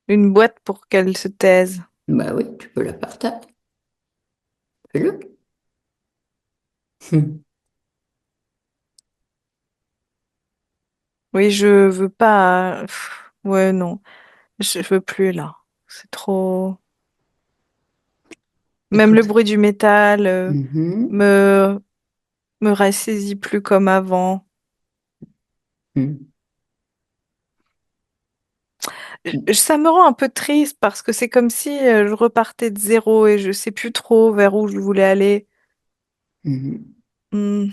une boîte pour qu'elle se taise. Bah oui, tu peux la faire taire. Fais-le. Hmm. Oui, je veux pas. Ouais, non, je veux plus là. C'est trop. Même le Écoute. bruit du métal Mhm. me me rassaisit plus comme avant. Mhm. Ça me rend un peu triste parce que c'est comme si je repartais de zéro et je sais plus trop vers où je voulais aller. Mhm. Hmm.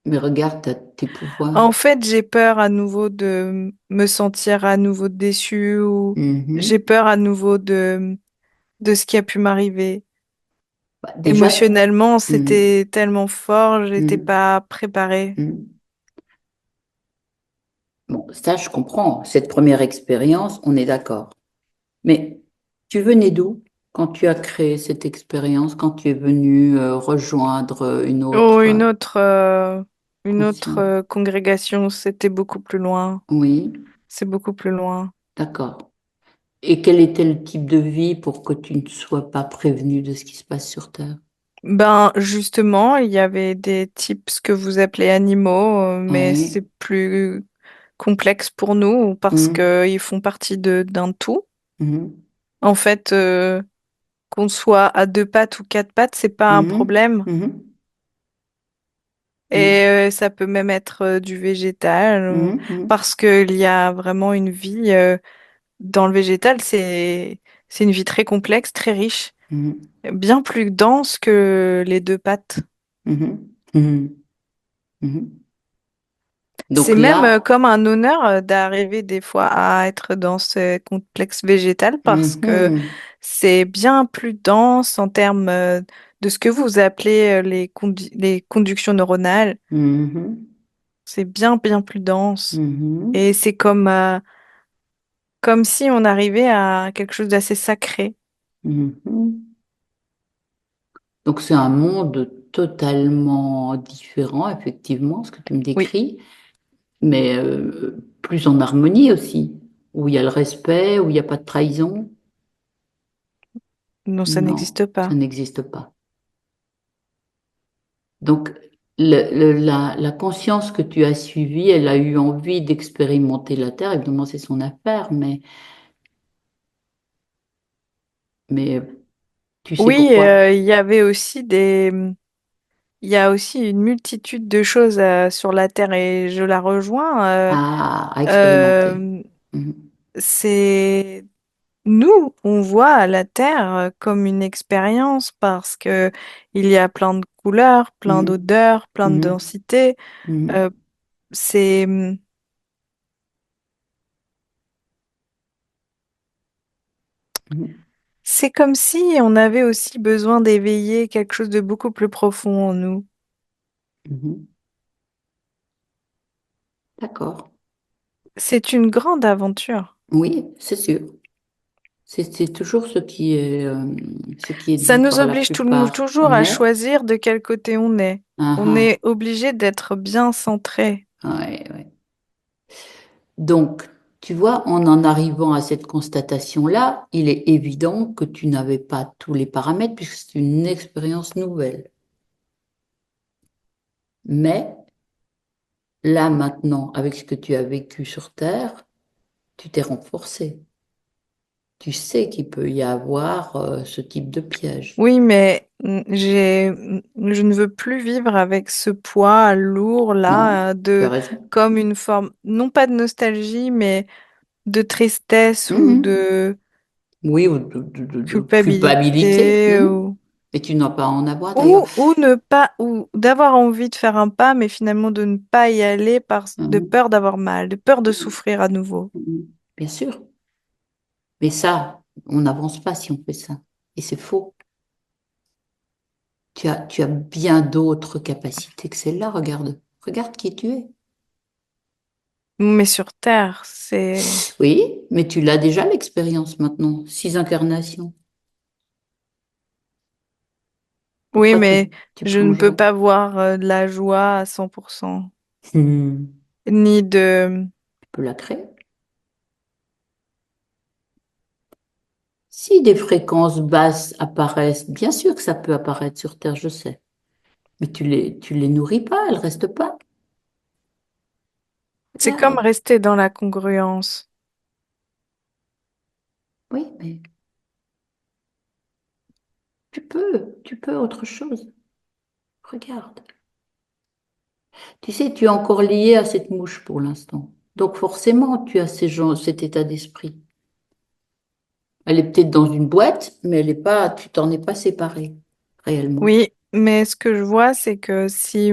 Mais regarde, t'as tes pouvoirs. En fait, j'ai peur à nouveau de me sentir à nouveau déçue ou j'ai Mhm. peur à nouveau de ce qui a pu m'arriver. Bah, déjà, Émotionnellement, mhm. c'était tellement fort, j'étais Mhm. pas préparée. Mhm. Bon, ça, je comprends. Cette première expérience, on est d'accord. Mais tu venais d'où quand tu as créé cette expérience, quand tu es venu rejoindre une Oh, autre une autre conscience? congrégation, c'était beaucoup plus loin. Oui, C'est beaucoup plus loin. d'accord. Et quel était le type de vie pour que tu ne sois pas prévenu de ce qui se passe sur Terre? Ben, justement, il y avait des types ce que vous appelez animaux, mais Oui. c'est plus complexe pour nous parce Mhm. qu'ils font partie d'un tout. Mhm. En fait, qu'on soit à deux pattes ou quatre pattes, c'est pas un Mhm. problème. Mhm. Et ça peut même être du végétal Mhm. Mhm. parce qu'il y a vraiment une vie dans le végétal, c'est une vie très complexe, très riche, Mhm. bien plus dense que les deux pattes. Mhm. Mhm. Mhm. C'est Donc même là, comme un honneur d'arriver des fois à être dans ce complexe végétal parce que mhm. c'est bien plus dense en termes de ce que vous appelez les conductions neuronales. Mhm. C'est bien plus dense. Mhm. Et c'est comme si on arrivait à quelque chose d'assez sacré. Mhm. Donc c'est un monde totalement différent, effectivement, ce que tu me Oui, décris, mais plus en harmonie aussi, où il y a le respect, où il n'y a pas de trahison. non, ça Non, n'existe ça pas. n'existe pas. Donc la conscience que tu as suivie, elle a eu envie d'expérimenter la Terre. Évidemment, c'est son affaire, mais tu sais Oui, pourquoi? il y avait aussi il y a aussi une multitude de choses sur la Terre et je la rejoins. À expérimenter. Euh, Mhm. c'est nous, on voit la Terre comme une expérience parce que il y a plein de couleurs, plein Mhm. d'odeurs, plein de Mhm. densités. Euh, Mhm. c'est Mhm. c'est comme si on avait aussi besoin d'éveiller quelque chose de beaucoup plus profond en nous. Mhm. D'accord. C'est une grande aventure. Oui, c'est sûr. C'est toujours ce qui est Ça dit nous par la oblige plupart. toujours à Mais, choisir de quel côté on est. ah, On ah, est obligé d'être bien centré. ouais, ouais. Donc, tu vois, en arrivant à cette constatation-là, il est évident que tu n'avais pas tous les paramètres puisque c'est une expérience nouvelle. Mais là, maintenant, avec ce que tu as vécu sur Terre, tu t'es renforcé. Tu sais qu'il peut y avoir ce type de piège. Oui, mais je ne veux plus vivre avec ce poids lourd Non, là, tu as de, raison. comme une forme, non pas de nostalgie, mais de tristesse ou Mhm. de Oui, ou de culpabilité. culpabilité. Mhm. Ou... Et tu n'as pas à en avoir d'ailleurs. Ou ne pas, ou d'avoir envie de faire un pas, mais finalement de ne pas y aller de Mhm. peur d'avoir mal, de peur de souffrir à nouveau. Mhm. Bien sûr. Mais ça, on n'avance pas si on fait ça. Et c'est faux. Tu as bien d'autres capacités que celle-là, regarde. Regarde qui tu es. Mais sur Terre, c'est... Oui, mais tu l'as déjà l'expérience maintenant. 6 incarnations. Oui, Pourquoi mais tu je ne peux plongerais? pas voir de la joie à 100%, Hmm. ni de... Tu peux la créer. Si des fréquences basses apparaissent, bien sûr que ça peut apparaître sur Terre, je sais. Mais tu les nourris pas, elles restent pas. C'est comme Regarde. rester dans la congruence. Oui, mais tu peux autre chose. Regarde. Tu sais, tu es encore lié à cette mouche pour l'instant. Donc forcément, tu as cet état d'esprit. Elle est peut-être dans une boîte, mais elle est pas, tu t'en es pas séparé réellement. Oui, mais ce que je vois, c'est que si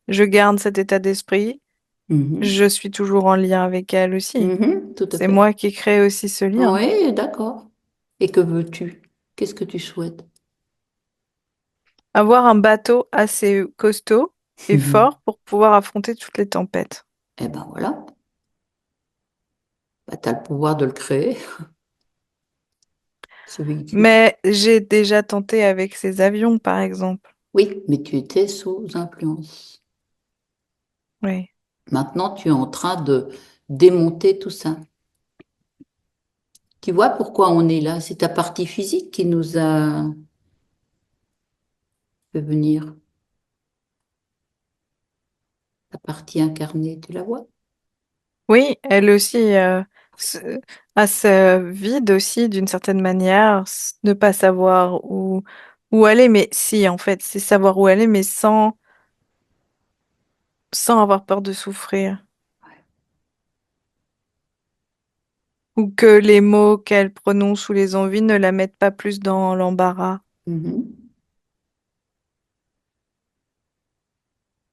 je garde cet état d'esprit, Mhm. je suis toujours en lien avec elle aussi. Mhm, tout à C'est fait. moi qui crée aussi ce lien. Oui, d'accord. Et que veux-tu? Qu'est-ce que tu souhaites? Avoir un bateau assez costaud et Mhm. fort pour pouvoir affronter toutes les tempêtes. Eh ben voilà, bah, tu as le pouvoir de le créer, ce véhicule. Mais j'ai déjà tenté avec ces avions, par exemple. Oui, mais tu étais sous influence. Oui. Maintenant, tu es en train de démonter tout ça. Tu vois pourquoi on est là? C'est ta partie physique qui nous a fait venir. La partie incarnée, tu la vois? Oui, elle aussi se- a ce vide aussi d'une certaine manière, ne pas savoir où aller, mais si, en fait, c'est savoir où aller, mais sans avoir peur de souffrir. Ou que les mots qu'elle prononce ou les envies ne la mettent pas plus dans l'embarras. Mhm.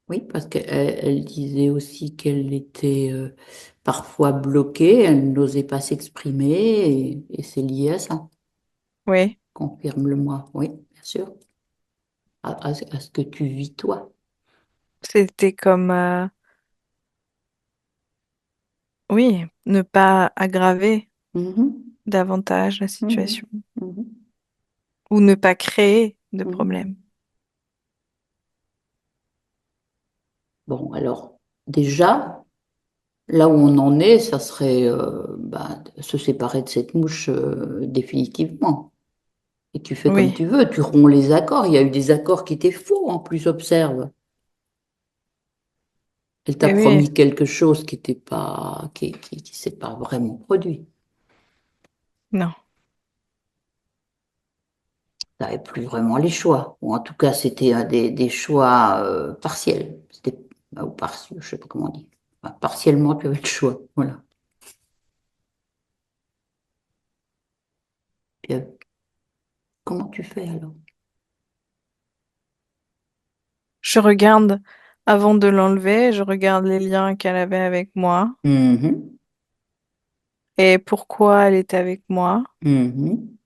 Oui, parce qu'elle disait aussi qu'elle était parfois bloquée, elle n'osait pas s'exprimer et c'est lié à ça. Oui, Confirme-le-moi. Oui, bien sûr. À ce que tu vis toi. c'était comme, oui, ne pas aggraver Mhm. davantage la Mhm. situation Mhm. ou ne pas créer de Mhm. problèmes. Bon, alors, déjà, là où on en est, ça serait se séparer de cette mouche définitivement. Et tu fais comme Oui, tu veux, tu romps les accords. Il y a eu des accords qui étaient faux, en plus, observe. Elle t'a oui, oui, promis quelque chose qui n'était pas, qui s'est pas vraiment produit. non, Tu n'avais plus vraiment les choix. Ou en tout cas, c'était des choix partiels. C'était, ou partiels, je sais pas comment on dit. Enfin, partiellement, tu avais le choix. Voilà. Puis, comment tu fais alors? je regarde avant de l'enlever, je regarde les liens qu'elle avait avec moi Mhm. et pourquoi elle était avec moi Mhm.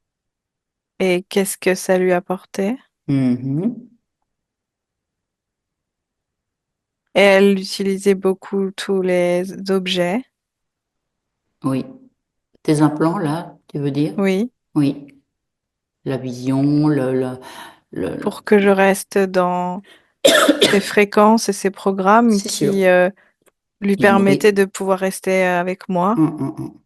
et qu'est-ce que ça lui apportait. Mhm. Et elle utilisait beaucoup tous les objets, Oui. Tes implants, là, tu veux dire? oui, Oui. La vision, pour que je reste dans ces fréquences et ces programmes c'est sûr, qui lui qui permettaient nourrit. de pouvoir rester avec moi. Hum.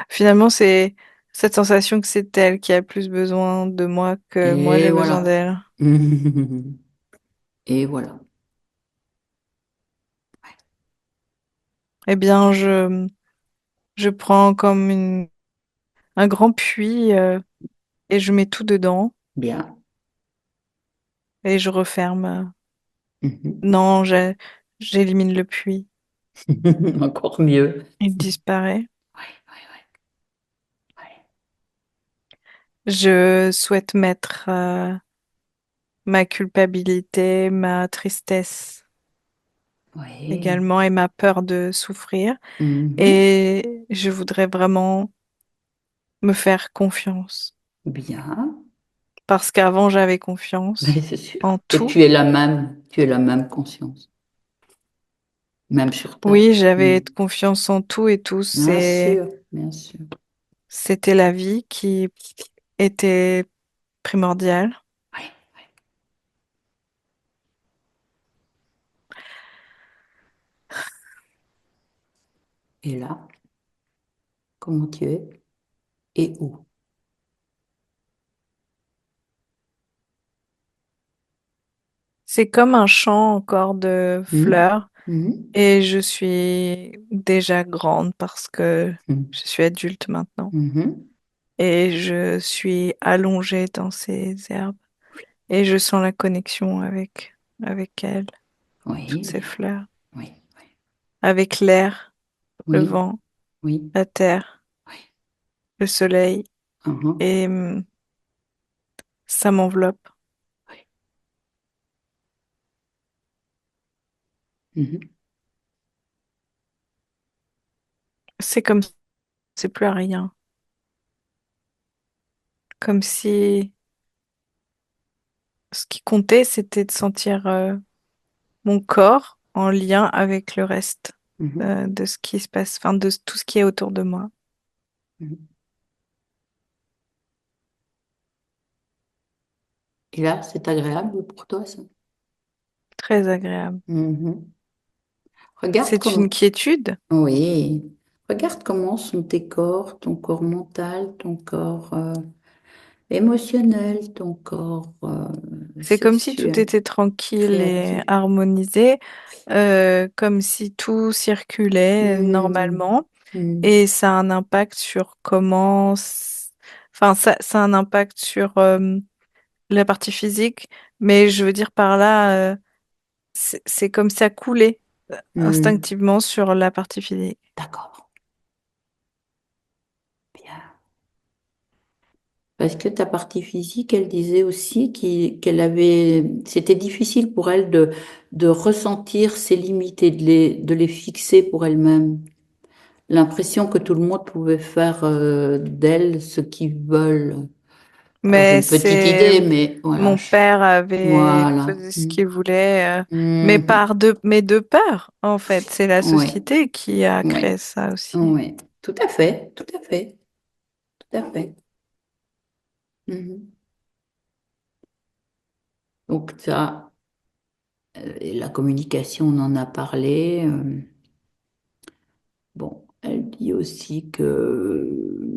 Finalement, c'est cette sensation que c'est elle qui a le plus besoin de moi que moi Et j'ai besoin voilà. d'elle. Et voilà. Eh bien, je prends comme un grand puits et je mets tout dedans Bien. et je referme. Mhm. Non, j'élimine le puits. Encore mieux. Il disparaît. Ouais, ouais, ouais. Je souhaite mettre ma culpabilité, ma tristesse Oui. également et ma peur de souffrir. Mhm. Et je voudrais vraiment me faire confiance. Bien. Parce qu'avant, j'avais confiance Mais c'est sûr. en Et tout. tu es la même conscience, même sur ta. Oui, Mm. j'avais confiance en tout et tous. Bien sûr, bien sûr. C'était la vie qui était primordiale. Oui. Et là, comment tu es et où? C'est comme un champ encore de Mm. fleurs Mhm. et je suis déjà grande parce que Mhm. je suis adulte maintenant Mhm. et je suis allongée dans ces herbes et je sens la connexion avec elles, toutes Oui, ces bien. fleurs, Oui, avec l'air, le oui, vent, oui. la terre, Oui. le soleil Mhm. et ça m'enveloppe. Oui. Mhm. C'est comme c'est plus à rien, comme si ce qui comptait c'était de sentir mon corps en lien avec le reste Mhm. de ce qui se passe, enfin de tout ce qui est autour de moi. Mhm. Et là, c'est agréable pour toi, ça? Très agréable. Mhm. Regarde C'est une comment. quiétude. Oui. Regarde comment sont tes corps, ton corps mental, ton corps émotionnel, ton corps C'est comme si tout sexuel, était tranquille et créatif. harmonisé, comme si tout circulait Mhm. normalement. Mhm. Et ça a un impact sur enfin, ça a un impact sur la partie physique, mais je veux dire par là, c'est comme ça coulait Mhm. instinctivement sur la partie physique. D'accord. Bien. Parce que ta partie physique, elle disait aussi qu'elle avait, c'était difficile pour elle de ressentir ses limites et de les fixer pour elle-même. L'impression que tout le monde pouvait faire d'elle ce qu'ils veulent. Alors j'ai Mais une petite c'est idée, mais voilà. mon père avait Voilà. faisait ce Mm. qu'il voulait, mais Mhm. mais de peur en fait. C'est la Oui, société qui a oui, créé ça aussi. oui. Tout à fait, tout à fait, tout à fait. Mhm. Donc ça, et la communication, on en a parlé. Bon, elle dit aussi que,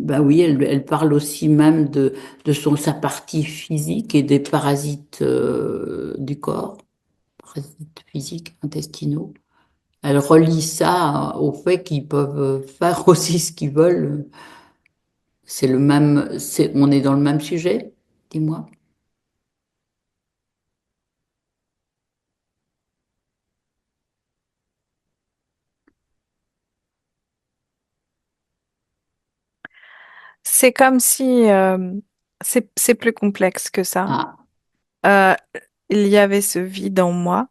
bah oui, elle parle aussi même sa partie physique et des parasites du corps, parasites physiques, intestinaux. Elle relie ça au fait qu'ils peuvent faire aussi ce qu'ils veulent. C'est le même, on est dans le même sujet, dis-moi. C'est comme si c'est plus complexe que ça. Ah, Euh, il y avait ce vide en moi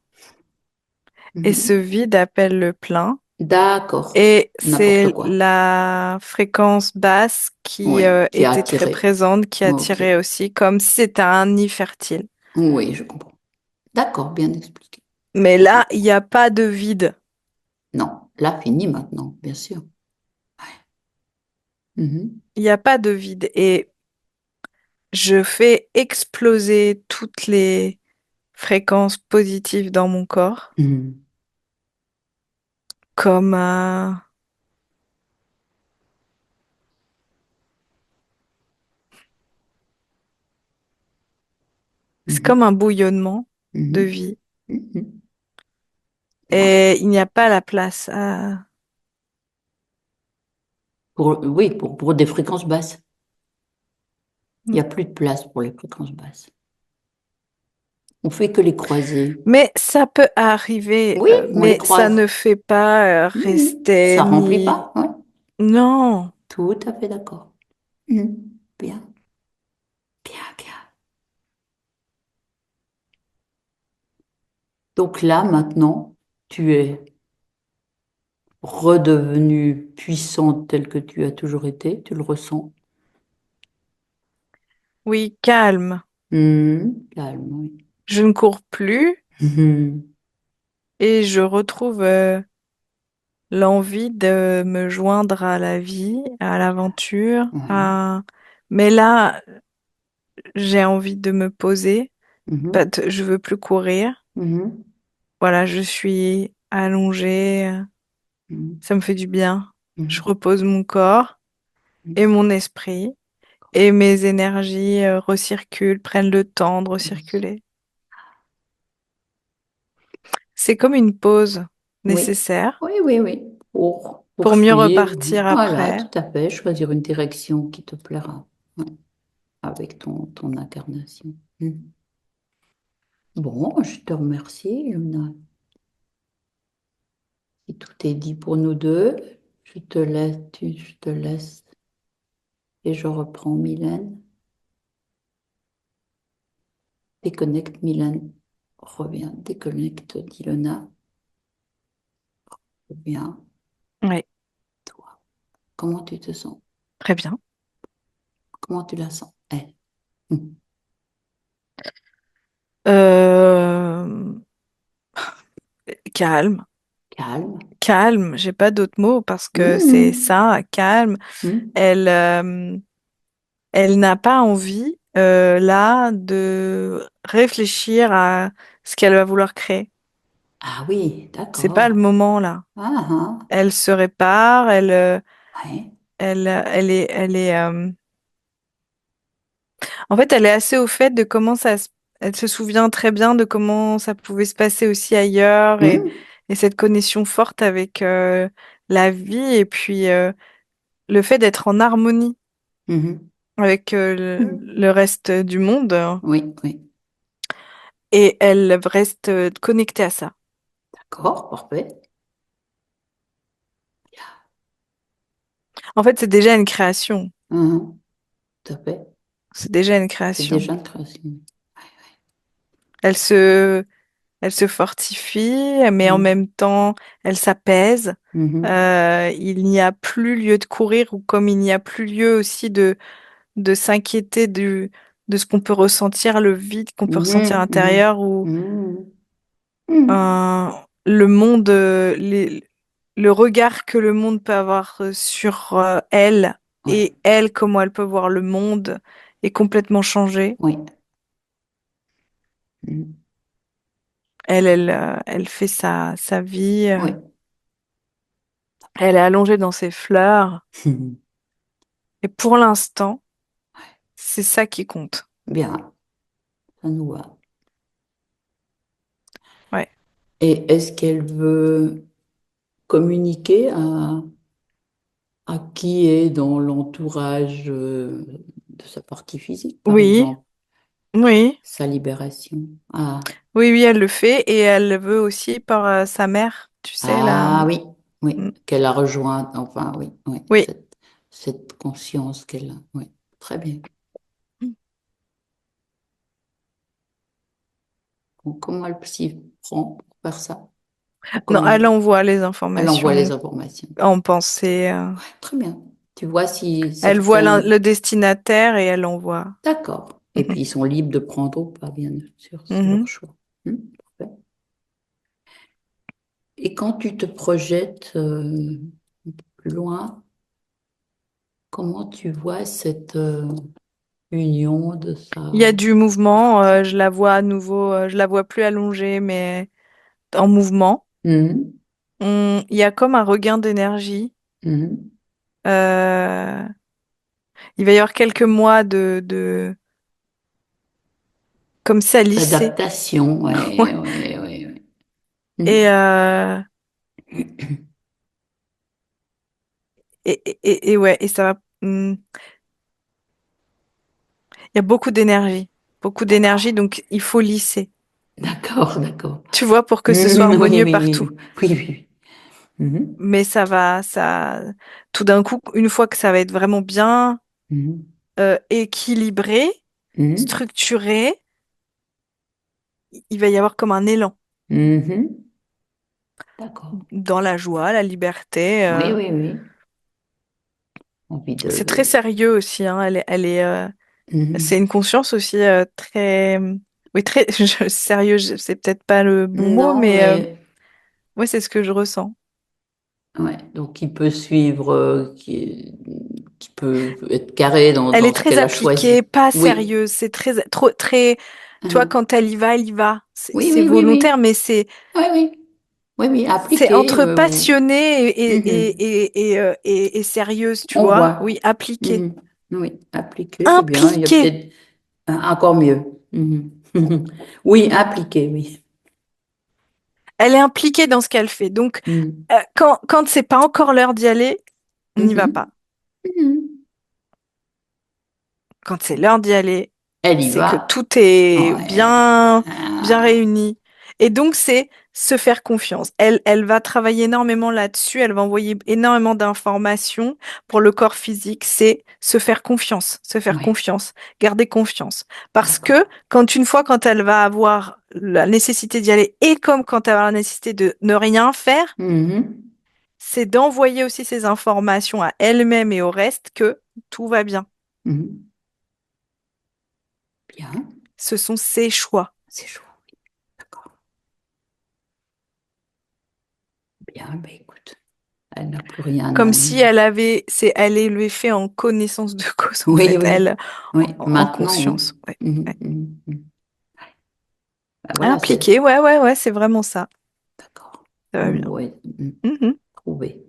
et ce mhm. vide appelle le plein. D'accord. Et N'importe c'est quoi. la fréquence basse qui Oui, qui a était très attiré. présente, qui Ok. attirait aussi, comme si c'était un nid fertile. Oui, je comprends. D'accord, bien expliqué. Mais là, il n'y a pas de vide. Non, là, fini maintenant, bien sûr. Mhm. Il n'y a pas de vide. Et je fais exploser toutes les fréquences positives dans mon corps, Mhm. comme un... C'est Mhm. comme un bouillonnement de Mhm. vie. Mhm. Bien. Et il n'y a pas la place à... Oui, pour des fréquences basses. Il n'y a plus de place pour les fréquences basses. On fait que les croiser. Mais ça peut arriver, Oui, on les mais ça croise. ne fait pas Mhm. rester Ça remplit ni... pas, ouais. Non, Tout à fait d'accord. Mhm. Bien. Bien, bien. Donc là, maintenant, tu es redevenue puissante telle que tu as toujours été, tu le ressens. Oui, calme. Calme, oui. Je ne cours plus Mhm. et je retrouve l'envie de me joindre à la vie, à l'aventure, Ouais. à... Mais là, j'ai envie de me poser. Mhm. Je veux plus courir. Mhm. Voilà, je suis allongée. Mhm. Ça me fait du bien. Je Mhm. repose mon corps et mon esprit et mes énergies recirculent, prennent le temps de Oui, recirculer. C'est comme une pause oui, nécessaire oui, oui, oui. Pour pour mieux poursuivre, repartir voilà, après. tout à fait, choisir une direction qui te plaira, ouais, avec ton incarnation. Mhm. Bon, je te remercie, Luna. Si tout est dit pour nous deux, je te laisse et je reprends Mylène. Déconnecte Mylène, reviens, déconnecte Dilona, reviens, Oui, toi. Comment tu te sens? très bien. Comment tu la sens? Elle. Mhm. Euh, calme, Calme. calme. J'ai pas d'autres mots parce que c'est Mhm. ça, calme. Mhm. Elle, elle n'a pas envie là de réfléchir à ce qu'elle va vouloir créer. Ah oui, C'est pas le d'accord. moment là. Ah, ah, Elle se répare, ouais. elle est, en fait, elle est assez au fait de comment elle se souvient très bien de comment ça pouvait se passer aussi ailleurs Mhm. et cette connexion forte avec la vie et puis le fait d'être en harmonie Mhm. avec Mhm. le reste du monde Oui, oui. et elle reste connectée à ça. D'accord, parfait. En fait, c'est déjà une création. Mhm. Tout à fait. C'est déjà une C'est création. déjà une création. Elle se, elle se fortifie, mais en Mhm. même temps, elle s'apaise. Mhm. Il n'y a plus lieu de courir ou comme il n'y a plus lieu aussi de s'inquiéter de ce qu'on peut ressentir, le vide qu'on peut ressentir à Mhm. Mhm. l'intérieur ou Mhm. Mhm. le monde, le regard que le monde peut avoir sur elle Ouais, et elle, comment elle peut voir le monde est complètement changé. oui. Mhm. Elle fait sa vie. Oui. Elle est allongée dans ses fleurs. Et pour l'instant, c'est ça qui compte. Bien, ça nous va. Ouais. Et est-ce qu'elle veut communiquer à qui est dans l'entourage de sa partie physique, par Oui, exemple, oui, sa libération? Ah, oui, oui, elle le fait et elle le veut aussi par sa mère, tu sais, là. ah oui, oui, Mm. qu'elle a rejoint, enfin oui, oui, Oui. cette conscience qu'elle a. Oui, très bien. Bon, comment elle s'y prend pour faire ça? Non, Comment elle envoie les elle envoie les informations informations? en pensée. Très bien. Tu vois si Elle voit certaines... le destinataire et elle envoie. D'accord. Et puis ils sont libres de prendre ou pas, bien sûr, c'est leur Mhm. choix. Hmm, parfait. Et quand tu te projettes plus loin, comment tu vois cette union de Il y a sa du mouvement, partie? je la vois à nouveau, je la vois plus allongée, mais en mouvement. Mhm, Il y a comme un regain d'énergie. mhm. Euh, il va y avoir quelques mois comme ça lissé. D'adaptation, ouais, Ouais. ouais, ouais, ouais. Et, Mhm. et ouais, et ça va. Il y a beaucoup d'énergie, D'accord, donc il faut lisser. d'accord, d'accord. Tu vois, pour que ce soit Mhm, oui, harmonieux oui, oui, partout. oui, oui, oui, oui. Mhm, Mais tout d'un coup, une fois que ça va être vraiment bien mhm, équilibré, Mhm. structuré, il va y avoir comme un élan Mhm. D'accord. dans la joie, la liberté. Oui, oui, oui. Envie C'est très de... sérieux aussi, hein. C'est Mhm. une conscience aussi très, oui, très sérieux. C'est peut-être pas le bon mot, Non, mais mais ouais, c'est ce que je ressens. ouais, donc il peut suivre, qui peut être carré Elle dans est ce très qu'elle a choisi. appliquée, pas Oui. sérieuse. C'est très, trop, très. Tu vois, Mhm. quand elle y va, elle y va. Oui, C'est oui, oui, volontaire, oui. mais c'est Oui, oui. Oui, oui, c'est appliqué. entre passionnée Mhm. et sérieuse, tu On vois. voit. Oui, appliquée. Mhm. Oui, appliqué, c'est bien. Il y a Impliquée. peut-être encore mieux. Mhm. Oui, appliqué, oui. Elle est impliquée dans ce qu'elle fait. Donc, Mhm. quand c'est pas encore l'heure d'y aller, on n'y va Mhm. pas. Mhm. Quand c'est l'heure d'y aller, Elle y c'est que va. tout est bien, Ouais. bien Ah. réuni. Et donc, c'est se faire confiance. Elle va travailler énormément là-dessus. Elle va envoyer énormément d'informations pour le corps physique. C'est se faire Oui, confiance, garder confiance. Parce que d'accord. quand elle va avoir la nécessité d'y aller et comme quand elle va avoir la nécessité de ne rien faire, Mhm. c'est d'envoyer aussi ces informations à elle-même et au reste que tout va bien. Mhm. Bien, Ce sont ses choix. c'est chaud. D'accord. Bien, ben écoute, elle n'a plus rien à... Comme si elle est fait en connaissance de cause, en Oui, fait, oui, elle, oui, en maintenant, oui. conscience. Ouais, Mhm, ouais. mhm, mhm. Ben voilà, c'est... Impliquée, ouais, ouais, ouais, c'est vraiment ça. D'accord. Ça va bien. Ouais, Mhm. trouvé.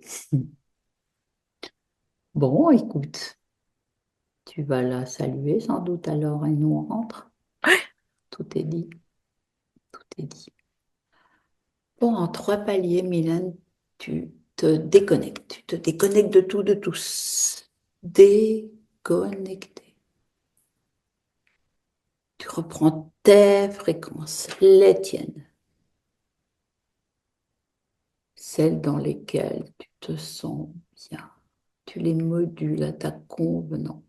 Bon, écoute, tu vas la saluer sans doute alors et nous on rentre. Tout est dit, tout est dit. Bon, en 3 paliers, Mylène, tu te déconnectes. Tu te déconnectes de tout, de tous. Déconnecté. Tu reprends tes fréquences, les tiennes, celles dans lesquelles tu te sens bien. Tu les modules à ta convenance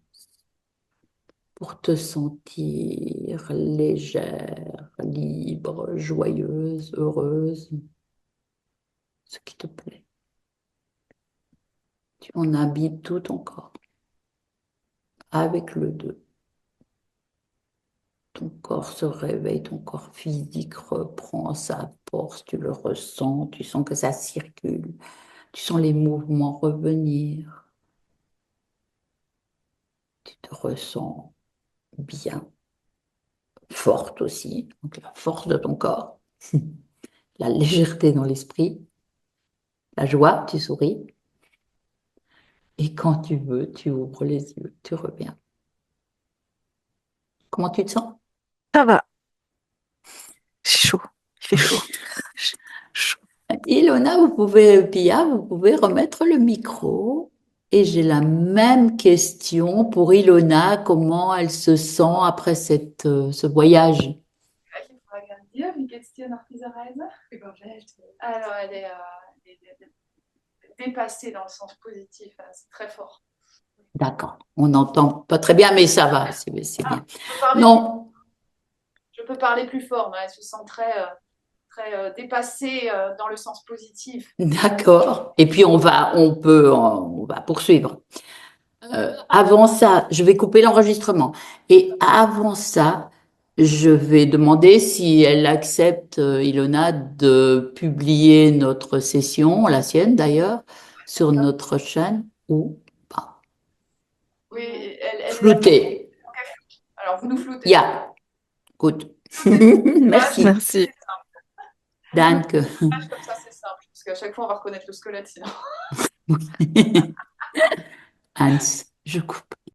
pour te sentir légère, libre, joyeuse, heureuse, ce qui te plaît. Tu en habites tout ton corps avec le 2. Ton corps se réveille, ton corps physique reprend sa force, tu le ressens, tu sens que ça circule, tu sens les mouvements revenir, tu te ressens bien, forte aussi, donc la force de ton corps, la légèreté dans l'esprit, la joie, tu souris, et quand tu veux, tu ouvres les yeux, tu reviens. Comment tu te sens? Ça va, c'est chaud, il fait chaud. Chaud. Ilona, Pia, vous pouvez remettre le micro. Et j'ai la même question pour Ilona, comment elle se sent après ce voyage? Vielleicht eine Frage an dir. Wie geht's dir nach dieser Reise? Überwältigt. Alors, elle est dépassée dans le sens positif. C'est très fort. D'accord, on n'entend pas très bien, mais ça va, c'est Ah, bien. Non, je peux parler plus fort, mais elle se sent très dépassée dans le sens positif. d'accord. Et puis on va poursuivre. Avant ça, je vais couper l'enregistrement. Et avant ça, je vais demander si elle accepte, Ilona, de publier notre session, la sienne d'ailleurs, sur notre chaîne ou pas. Oui, elle l'accepte. Flouter. Alors, vous nous floutez. Yeah, good. Floutez l'image, Merci. Merci. Danke. comme ça, c'est simple. Parce qu'à chaque fois, on va reconnaître le squelette sinon. Hans, je coupe.